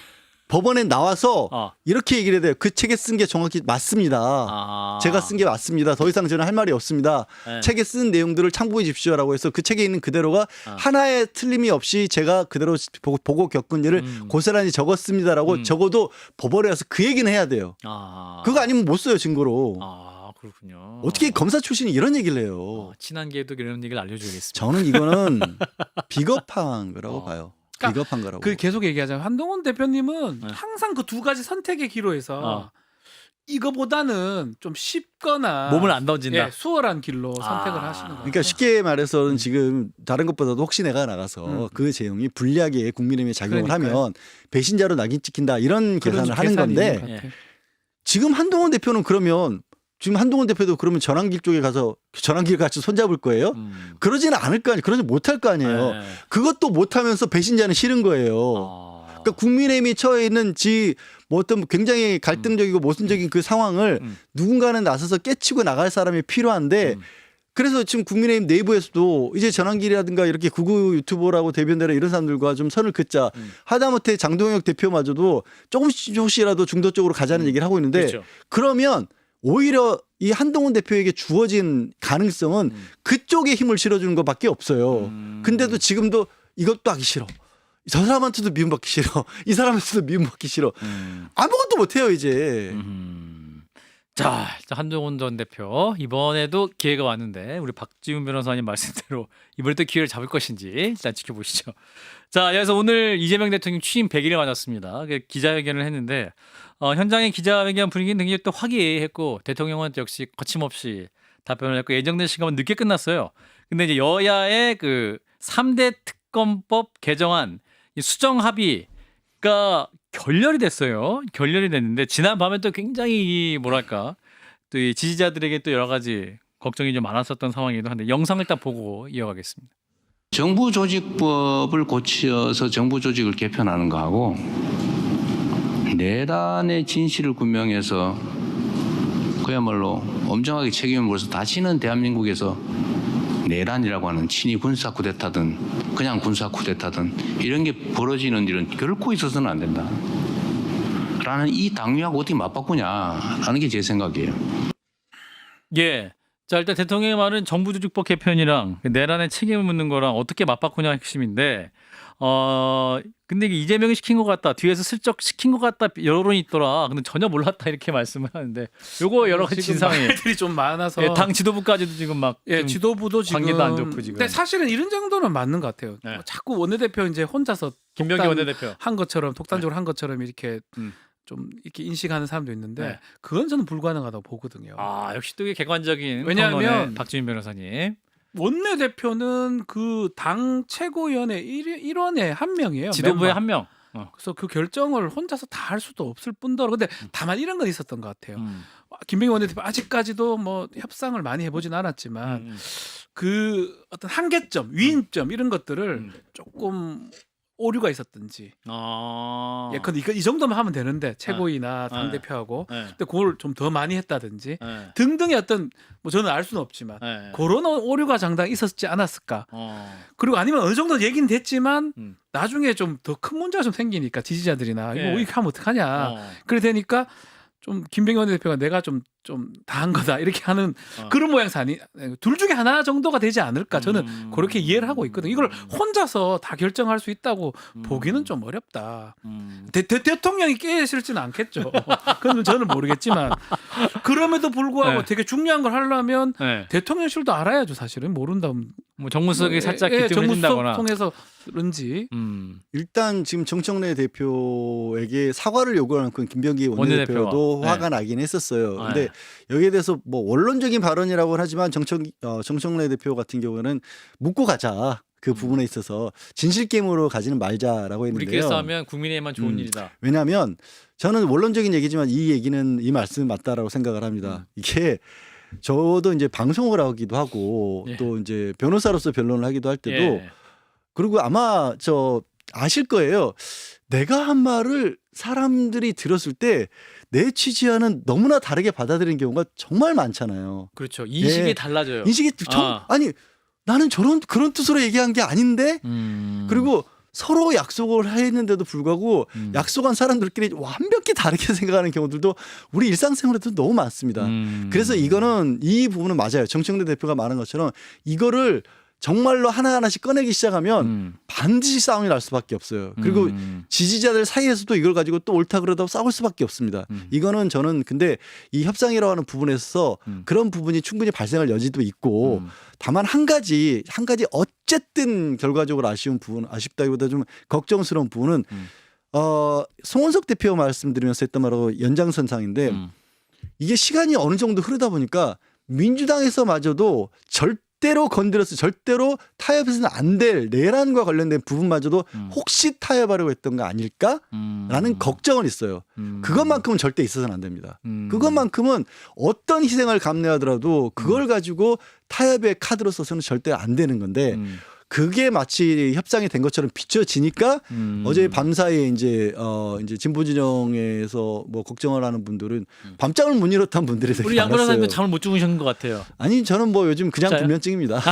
법원에 나와서 아. 이렇게 얘기를 해야 돼요. 그 책에 쓴 게 정확히 맞습니다. 아. 제가 쓴 게 맞습니다. 더 이상 저는 할 말이 없습니다. 네. 책에 쓴 내용들을 참고해 주십시오라고 해서 그 책에 있는 그대로가 아. 하나의 틀림이 없이 제가 그대로 보고 겪은 일을 고스란히 적었습니다라고 적어도 법원에 가서 그 얘기는 해야 돼요. 아. 그거 아니면 못 써요, 증거로. 아, 그렇군요. 어떻게 검사 출신이 이런 얘기를 해요. 친한계도 이런 얘기를 알려줘야겠습니다. 저는 이거는 비겁한 거라고 봐요. 그러니까 비겁한 거라고. 그 계속 얘기하자면 한동훈 대표님은 네. 항상 그 두 가지 선택의 기로에서 이거보다는 좀 쉽거나 몸을 안 던진다. 예, 수월한 길로 아. 선택을 하시는 거예요. 그러니까 쉽게 말해서는 지금 다른 것보다도 혹시 내가 나가서 그 제용이 불리하게 국민의힘에 작용을 그러니까요. 하면 배신자로 낙인 찍힌다 이런 계산을 하는 계산이 있는 건데 것 같아요. 지금 한동훈 대표는 그러면 지금 한동훈 대표도 그러면 전환길 쪽에 가서 전환길 같이 손잡을 거예요? 그러지는 않을 거 아니에요. 그러지 못할 거 아니에요. 네. 그것도 못하면서 배신자는 싫은 거예요. 아. 그러니까 국민의힘이 처해 있는 뭐 어떤 굉장히 갈등적이고 모순적인 그 상황을 누군가는 나서서 깨치고 나갈 사람이 필요한데 그래서 지금 국민의힘 내부에서도 이제 전환길이라든가 이렇게 극우 유튜버라고 대변되는 이런 사람들과 좀 선을 긋자 하다못해 장동혁 대표마저도 조금씩이라도 중도 쪽으로 가자는 얘기를 하고 있는데 그렇죠. 그러면 오히려 이 한동훈 대표에게 주어진 가능성은 그쪽에 힘을 실어주는 것밖에 없어요. 근데도 지금도 이것도 하기 싫어. 저 사람한테도 미움받기 싫어. 이 사람한테도 미움받기 싫어. 아무것도 못해요 이제. 자, 일단 한동훈 전 대표 이번에도 기회가 왔는데 우리 박지훈 변호사님 말씀대로 이번에 또 기회를 잡을 것인지 일단 지켜보시죠. 자, 그래서 오늘 이재명 대통령 취임 100일을 맞았습니다. 기자회견을 했는데 현장의 기자회견 분위기는 굉장히 또 화기애애했고 대통령은 역시 거침없이 답변을 했고 예정된 시간은 늦게 끝났어요. 근데 이제 여야의 그 3대 특검법 개정안 이 수정 합의가 결렬이 됐어요. 결렬이 됐는데 지난 밤에 또 굉장히 뭐랄까 또 이 지지자들에게 또 여러 가지 걱정이 좀 많았었던 상황이기도 한데 영상을 일단 보고 이어가겠습니다. 정부조직법을 고쳐서 정부조직을 개편하는 거하고 내란의 진실을 규명해서 그야말로 엄정하게 책임을 물어서 다시는 대한민국에서 내란이라고 하는 친위 군사 쿠데타든 그냥 군사 쿠데타든 이런 게 벌어지는 일은 결코 있어서는 안 된다. 라는 이 당위하고 어떻게 맞바꾸냐라는 게 제 생각이에요. 예. 자, 일단 대통령의 말은 정부조직법 개편이랑 내란의 책임을 묻는 거랑 어떻게 맞바꾸냐 핵심인데 근데 이게 이재명이 시킨 것 같다. 뒤에서 슬쩍 시킨 것 같다. 여론이 있더라. 근데 전혀 몰랐다 이렇게 말씀을 하는데 요거 여러 가지 지금 진상이 말들이 좀 많아서 예, 당 지도부까지도 지금 막 예, 좀 지도부도 지금 관계도 안 좋고 지금. 근데 사실은 이런 정도는 맞는 것 같아요. 네. 자꾸 원내대표 이제 혼자서 김병기 원내대표. 한 것처럼 독단적으로 한 것처럼 이렇게 음. 좀 이렇게 인식하는 사람도 있는데 네. 그건 저는 불가능하다고 보거든요. 아, 역시 또 이게 객관적인 왜냐하면 평론의 박지훈 변호사님. 원내대표는 그 당 최고위원회 일원의 한 명이에요. 지도부의 멤버. 한 명. 그래서 그 결정을 혼자서 다 할 수도 없을 뿐더러 근데 다만 이런 건 있었던 것 같아요. 음. 김병기 원내대표 아직까지도 뭐 협상을 많이 해보진 않았지만 그 어떤 한계점, 위임점 이런 것들을 조금 오류가 있었든지. 아. 예, 근데 이 정도만 하면 되는데 최고위나 당 대표하고 네. 근데 그걸 좀 더 많이 했다든지 네. 등등의 어떤 뭐 저는 알 수는 없지만 네. 그런 오류가 장당 있었지 않았을까. 어. 그리고 아니면 어느 정도 얘기는 됐지만 음. 나중에 좀 더 큰 문제가 좀 생기니까 지지자들이나 예. 이거 이렇게 하면 어떡하냐. 어. 그래 되니까 좀 김병기 원내대표가 내가 좀 다 한 거다 이렇게 하는 어. 그런 모양새 아니 둘 중에 하나 정도가 되지 않을까 저는 그렇게 이해를 하고 있거든요. 이걸 혼자서 다 결정할 수 있다고 보기는 좀 어렵다. 대통령이 깨실지는 않겠죠. 그건 저는 모르겠지만 그럼에도 불구하고 네. 되게 중요한 걸 하려면 네. 대통령실도 알아야죠. 사실은 모른다면 뭐 정무수석이 살짝 기뜸을 정무수석 해준다거나. 통해서 그런지 일단 지금 정청래 대표에게 사과를 요구하는 건 김병기 원내대표도 원내대표가. 화가 나긴 했었어요. 네. 근데 여기에 대해서 뭐 원론적인 발언이라고는 하지만 정청래 대표 같은 경우는 묻고 가자. 그 부분에 있어서 진실 게임으로 가지는 말자라고 했는데요. 우리께서 하면 국민에만 좋은 일이다. 왜냐하면 저는 원론적인 얘기지만 이 말씀은 맞다라고 생각을 합니다. 이게 저도 이제 방송을 하기도 하고 예. 또 이제 변호사로서 변론을 하기도 할 때도 예. 그리고 아마 아실 거예요. 내가 한 말을 사람들이 들었을 때 내 취지와는 너무나 다르게 받아들이는 경우가 정말 많잖아요. 그렇죠. 인식이 예. 달라져요. 인식이 아니 나는 그런 뜻으로 얘기한 게 아닌데 그리고 서로 약속을 했는데도 불구하고 약속한 사람들끼리 완벽히 다르게 생각하는 경우들도 우리 일상생활에도 너무 많습니다. 그래서 이거는 이 부분은 맞아요. 정청래 대표가 말한 것처럼 이거를 정말로 하나하나씩 꺼내기 시작하면 반드시 싸움이 날 수밖에 없어요. 그리고 지지자들 사이에서도 이걸 가지고 또 옳다 그러다 싸울 수밖에 없습니다. 이거는 저는 근데 이 협상이라고 하는 부분에서 그런 부분이 충분히 발생할 여지도 있고 다만 한 가지 어쨌든 결과적으로 아쉽다기보다 좀 걱정스러운 부분은 송원석 대표 말씀드리면서 했던 말하고 연장선상인데 이게 시간이 어느 정도 흐르다 보니까 민주당에서마저도 절대로 건드려서 절대로 타협해서는 안 될 내란과 관련된 부분마저도 혹시 타협하려고 했던 거 아닐까라는 걱정은 있어요. 그것만큼은 절대 있어서는 안 됩니다. 그것만큼은 어떤 희생을 감내하더라도 그걸 가지고 타협의 카드로 써서는 절대 안 되는 건데 그게 마치 협상이 된 것처럼 비춰지니까 어제 밤사이에 이제 진보 진영에서 뭐 걱정을 하는 분들은 밤잠을 못 이뤘던 분들이 되게 우리 양 많았어요. 변호사님은 잠을 못 주무신 것 같아요. 아니 저는 뭐 요즘 그냥 진짜요? 불면증입니다.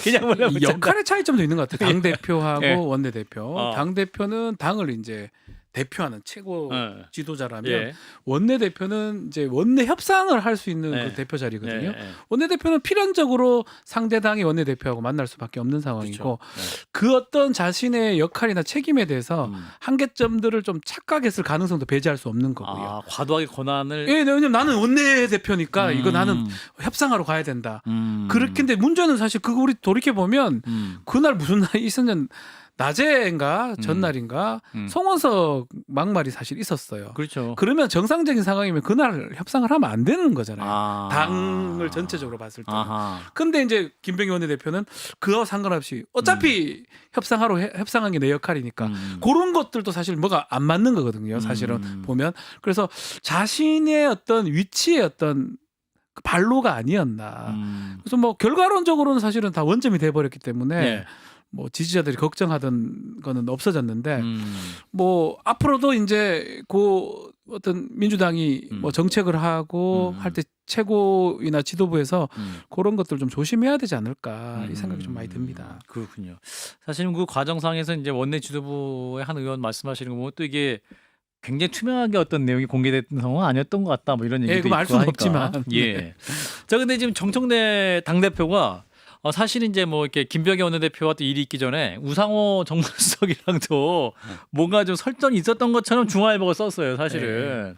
그냥 몰라 이 역할의 차이점도 있는 것 같아요. 당 대표하고 예. 원내대표. 당 대표는 당을 이제 대표하는 최고 예. 지도자라면 예. 원내대표는 이제 원내 협상을 할 수 있는 예. 그 대표 자리거든요. 예. 원내대표는 필연적으로 상대 당의 원내대표하고 만날 수밖에 없는 상황이고 그렇죠. 그 어떤 자신의 역할이나 책임에 대해서 한계점들을 좀 착각했을 가능성도 배제할 수 없는 거고요. 아, 과도하게 권한을 예, 왜냐면 나는 원내대표니까 이거 나는 협상하러 가야 된다. 그렇긴데 문제는 사실 그거 우리 돌이켜 보면 그날 무슨 날이 있었냐 낮에인가 전날인가 송원석 막말이 사실 있었어요. 그렇죠. 그러면 정상적인 상황이면 그날 협상을 하면 안 되는 거잖아요. 아. 당을 전체적으로 봤을 때. 아하. 근데 이제 김병기 원내대표는 그와 상관없이 어차피 협상한 게 내 역할이니까 그런 것들도 사실 뭐가 안 맞는 거거든요. 사실은 보면. 그래서 자신의 어떤 위치의 어떤 그 발로가 아니었나. 그래서 뭐 결과론적으로는 사실은 다 원점이 돼버렸기 때문에 네. 뭐 지지자들이 걱정하던 거는 없어졌는데 뭐 앞으로도 이제 그 어떤 민주당이 뭐 정책을 하고 할 때 최고위나 지도부에서 그런 것들 좀 조심해야 되지 않을까 이 생각이 좀 많이 듭니다. 그렇군요. 사실은 그 과정상에서 이제 원내 지도부의 한 의원 말씀하시는 거 보면 또 이게 굉장히 투명하게 어떤 내용이 공개됐던 상황은 아니었던 것 같다. 뭐 이런 얘기도 예, 그거 알 있고 수는 하니까. 없지만. 예. 네. 자, 근데 지금 정청래 당 대표가 사실 이제 뭐 이렇게 김병기 원내대표와 또 일이 있기 전에 우상호 정무수석이랑도 뭔가 좀 설전이 있었던 것처럼 중앙일보가 썼어요, 사실은.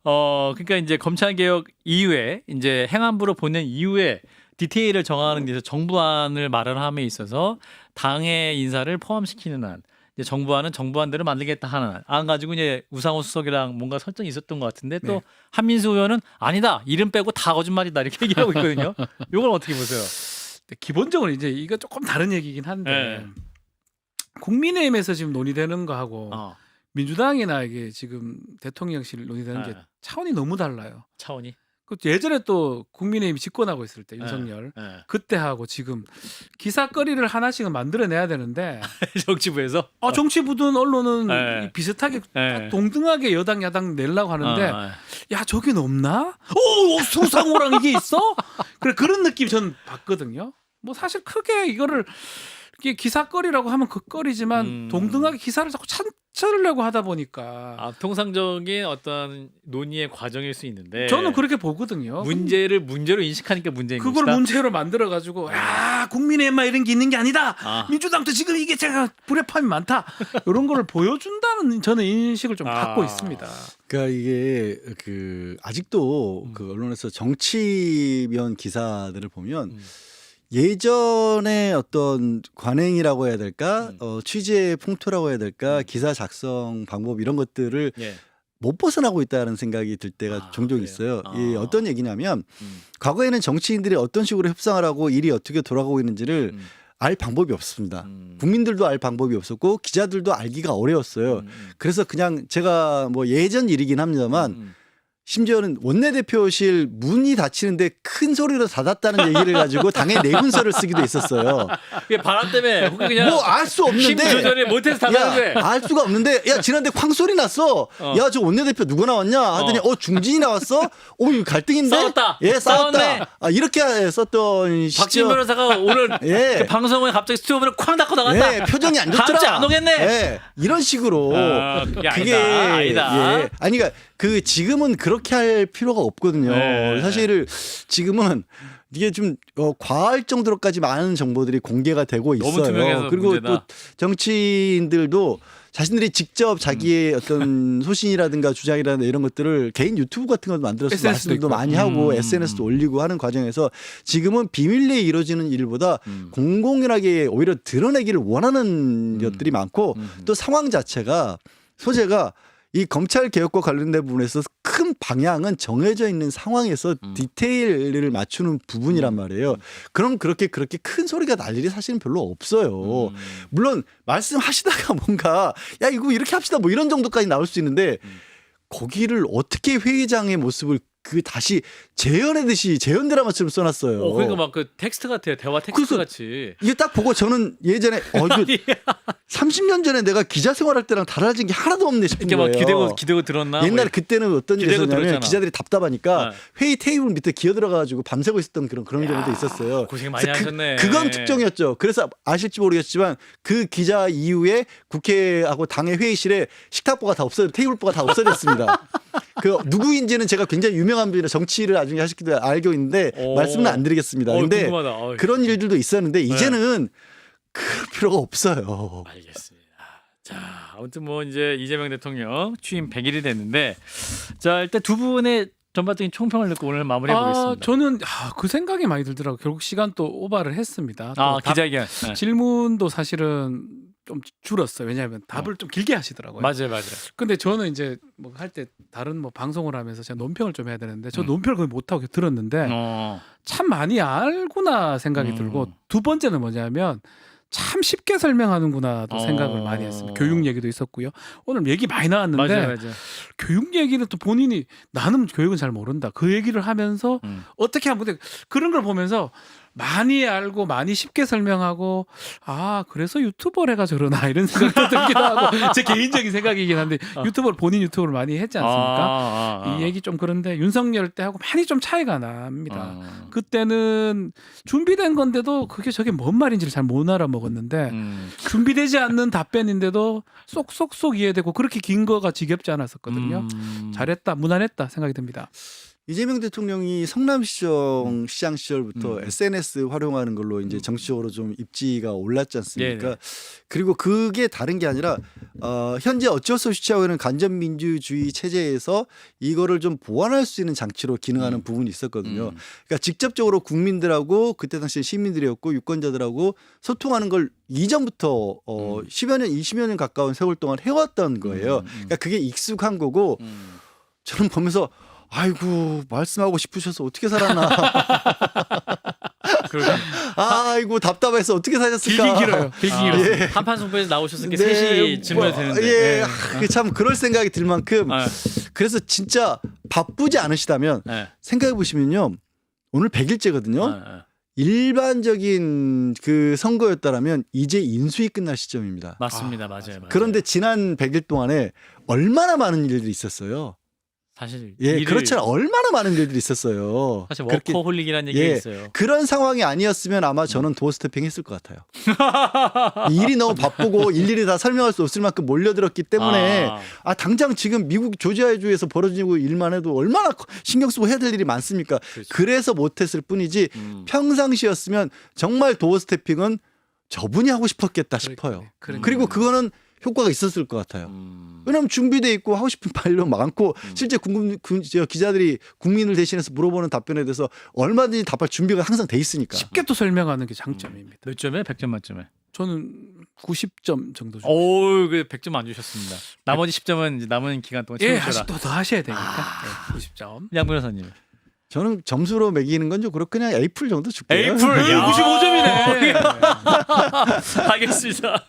그러니까 이제 검찰 개혁 이후에 이제 행안부로 보낸 이후에 디테일을 정하는 데서 정부안을 마련함에 있어서 당의 인사를 포함시키는 한 이제 정부안은 정부안대로 만들겠다 하는 안 가지고 이제 우상호 수석이랑 뭔가 설전이 있었던 것 같은데 또 네. 한민수 의원은 아니다 이름 빼고 다 거짓말이다 이렇게 얘기하고 있거든요. 이걸 어떻게 보세요? 기본적으로 이제 이거 조금 다른 얘기긴 한데 네. 국민의힘에서 지금 논의되는 거하고 어, 민주당이나 이게 지금 대통령실 논의되는 게 네. 차원이 너무 달라요. 차원이. 그 예전에 또 국민의힘이 집권하고 있을 때 윤석열 네. 그때 하고 지금 기사거리를 하나씩은 만들어내야 되는데 정치부에서. 정치부든 언론은 네. 비슷하게 네. 동등하게 여당 야당 내려고 하는데 아, 야 저긴 없나? 오 소상호랑 이게 있어? 그래 그런 느낌 전 봤거든요. 뭐 사실 크게 이거를 이게 기사거리라고 하면 그 거리지만 동등하게 기사를 자꾸 찾으려고 하다 보니까 통상적인 어떤 논의의 과정일 수 있는데 저는 그렇게 보거든요. 문제를 문제로 인식하니까 문제인 그걸 것이다. 문제로 만들어 가지고 국민의힘만 이런 게 있는 게 아니다. 민주당도 지금 이게 제가 불협화음이 많다. 이런 거를 보여준다는 저는 인식을 좀 갖고 있습니다. 그러니까 이게 아직도 그 언론에서 정치면 기사들을 보면 예전에 어떤 관행이라고 해야 될까, 취재의 풍토라고 해야 될까, 기사 작성 방법 이런 것들을 예. 못 벗어나고 있다는 생각이 들 때가 종종 그래요? 있어요. 이 어떤 얘기냐면 과거에는 정치인들이 어떤 식으로 협상을 하고 일이 어떻게 돌아가고 있는지를 알 방법이 없습니다. 국민들도 알 방법이 없었고 기자들도 알기가 어려웠어요. 그래서 그냥 제가 뭐 예전 일이긴 합니다만 심지어는 원내대표실 문이 닫히는데 큰 소리로 닫았다는 얘기를 가지고 당에 내문서를 쓰기도 했었어요. 그게 바람 때문에 혹은 그냥 뭐 알 수 힘 없는데 조절을 못해서 닫았는데. 알 수가 없는데 야 지난데 쾅 소리 났어. 야 저 원내대표 누가 나왔냐 하더니 중진이 나왔어. 이거 갈등인데. 싸웠다. 예 싸웠다. 싸웠네. 이렇게 썼던 박진 시절. 변호사가 오늘 예. 그 방송에 갑자기 스튜디오를 쾅 닫고 나갔다. 예, 표정이 안 좋더라. 다음 주에 안 오겠네. 예, 이런 식으로 그게 아니다. 예, 아니 그러니까 그 지금은 그렇게 할 필요가 없거든요. 네. 사실 지금은 이게 좀 과할 정도로까지 많은 정보들이 공개가 되고 있어요. 너무 투명해서 그리고 문제다. 또 정치인들도 자신들이 직접 자기의 어떤 소신이라든가 주장이라든가 이런 것들을 개인 유튜브 같은 것도 만들어서 SNS도 말씀도 있고. 많이 하고 SNS도 올리고 하는 과정에서 지금은 비밀리에 이루어지는 일보다 공공연하게 오히려 드러내기를 원하는 것들이 많고 또 상황 자체가 소재가 이 검찰 개혁과 관련된 부분에서 큰 방향은 정해져 있는 상황에서 디테일을 맞추는 부분이란 말이에요. 그럼 그렇게 큰 소리가 날 일이 사실은 별로 없어요. 물론 말씀하시다가 뭔가 야 이거 이렇게 합시다 뭐 이런 정도까지 나올 수 있는데 거기를 어떻게 회의장의 모습을 그 다시 재현하듯이 재현 드라마처럼 써놨어요. 그러니까 막 그 텍스트 같아요. 대화 텍스트 그래서 같이. 이게 딱 보고 저는 예전에 이거 30년 전에 내가 기자 생활할 때랑 달라진 게 하나도 없네 싶은 이렇게 막 거예요. 기대고 들었나? 옛날에 뭐 그때는 어떤 일이 기대고 있었냐면 들었잖아. 기자들이 답답하니까 네. 회의 테이블 밑에 기어들어가가지고 밤새고 있었던 그런 경우도 있었어요. 고생 많이 그래서 하셨네. 그건 특종이었죠. 그래서 아실지 모르겠지만 그 기자 이후에 국회하고 당의 회의실에 식탁보가 다 테이블보가 다 없어졌습니다. 그 누구인지는 제가 굉장히 유명한 분이라 정치를 나중에 하셨기도 알고 있는데 말씀은 안 드리겠습니다. 근데 궁금하다. 그런 일들도 있었는데 이제는 그럴 필요가 없어요. 알겠습니다. 자, 아무튼 뭐 이제 이재명 대통령 취임 100일이 됐는데 자, 일단 두 분의 전반적인 총평을 듣고 오늘 마무리해 보겠습니다. 저는 그 생각이 많이 들더라고요. 결국 시간 또 오버를 했습니다. 또 기자회견. 네. 질문도 사실은 좀 줄었어요. 왜냐하면 답을 좀 길게 하시더라고요. 맞아요. 근데 저는 이제 뭐 할 때 다른 뭐 방송을 하면서 제가 논평을 좀 해야 되는데 저 논평을 거의 못 하고 들었는데 참 많이 알구나 생각이 들고 두 번째는 뭐냐면 참 쉽게 설명하는구나도 생각을 많이 했습니다. 교육 얘기도 있었고요. 오늘 얘기 많이 나왔는데 맞아요. 교육 얘기는 또 본인이 나는 교육은 잘 모른다. 그 얘기를 하면서 어떻게 하면 근데 그런 걸 보면서 많이 알고 많이 쉽게 설명하고 그래서 유튜버를 해가 저러나 이런 생각도 들기도 하고 제 개인적인 생각이긴 한데 본인 유튜브를 많이 했지 않습니까? 이 얘기 좀 그런데 윤석열 때하고 많이 좀 차이가 납니다. 그때는 준비된 건데도 그게 저게 뭔 말인지를 잘 못 알아먹었는데 준비되지 않는 답변인데도 쏙쏙쏙 이해되고 그렇게 긴 거가 지겹지 않았었거든요. 잘했다, 무난했다 생각이 듭니다. 이재명 대통령이 성남시장 시장 시절부터 SNS 활용하는 걸로 이제 정치적으로 좀 입지가 올랐지 않습니까? 네네. 그리고 그게 다른 게 아니라 현재 어쩔 수 없이 취하고 있는 간접민주주의 체제에서 이거를 좀 보완할 수 있는 장치로 기능하는 부분이 있었거든요. 그러니까 직접적으로 국민들하고 그때 당시 시민들이었고 유권자들하고 소통하는 걸 이전부터 10여 년, 20여 년 가까운 세월 동안 해왔던 거예요. 그러니까 그게 익숙한 거고 저는 보면서 아이고 말씀하고 싶으셔서 어떻게 살았나. 아이고 답답해서 어떻게 사셨을까. 길긴 길어요. 한판 승부에서 나오셨으니까 네, 3시 쯤면 되는데. 예, 참 그럴 생각이 들 만큼 그래서 진짜 바쁘지 않으시다면 생각해 보시면요. 오늘 100일째거든요. 일반적인 그 선거였다라면 이제 인수위 끝날 시점입니다. 맞습니다. 맞아요. 그런데 지난 100일 동안에 얼마나 많은 일들이 있었어요. 사실 그렇잖아요. 얼마나 많은 일들이 있었어요. 사실 그렇게, 워커홀릭이라는 얘기가 있어요. 그런 상황이 아니었으면 아마 저는 도어 스태핑 했을 것 같아요. 일이 너무 바쁘고 일일이 다 설명할 수 없을 만큼 몰려들었기 때문에 당장 지금 미국 조지아주에서 벌어지고 일만 해도 얼마나 신경 쓰고 해야 될 일이 많습니까? 그렇죠. 그래서 못했을 뿐이지 평상시였으면 정말 도어 스태핑은 저분이 하고 싶었겠다 싶어요. 그리고 그거는 효과가 있었을 것 같아요. 왜냐하면 준비돼 있고 하고 싶은 말도 많고 실제 기자들이 국민을 대신해서 물어보는 답변에 대해서 얼마든지 답할 준비가 항상 돼 있으니까. 쉽게 또 설명하는 게 장점입니다. 몇 점에? 100점 만점에? 저는 90점 정도 줍니다. 오, 100점 안 주셨습니다. 나머지 10점은 이제 남은 기간 동안 채우셔라. 아직도 더 하셔야 되니까. 90점. 양 변호사님. 저는 점수로 매기는 건 좀 그렇고 그냥 에이플 정도 줄게요. 에이플! 야. 95점이네. 알겠습니다.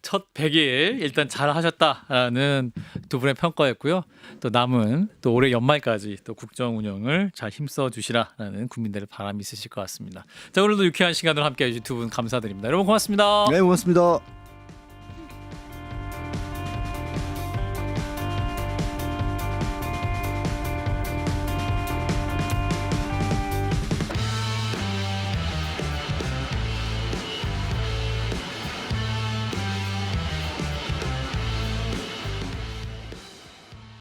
첫 100일 일단 잘 하셨다라는 두 분의 평가였고요. 또 남은 또 올해 연말까지 또 국정 운영을 잘 힘써 주시라라는 국민들의 바람이 있으실 것 같습니다. 자, 오늘도 유쾌한 시간을 함께 해주신 두 분 감사드립니다. 여러분 고맙습니다. 네, 고맙습니다.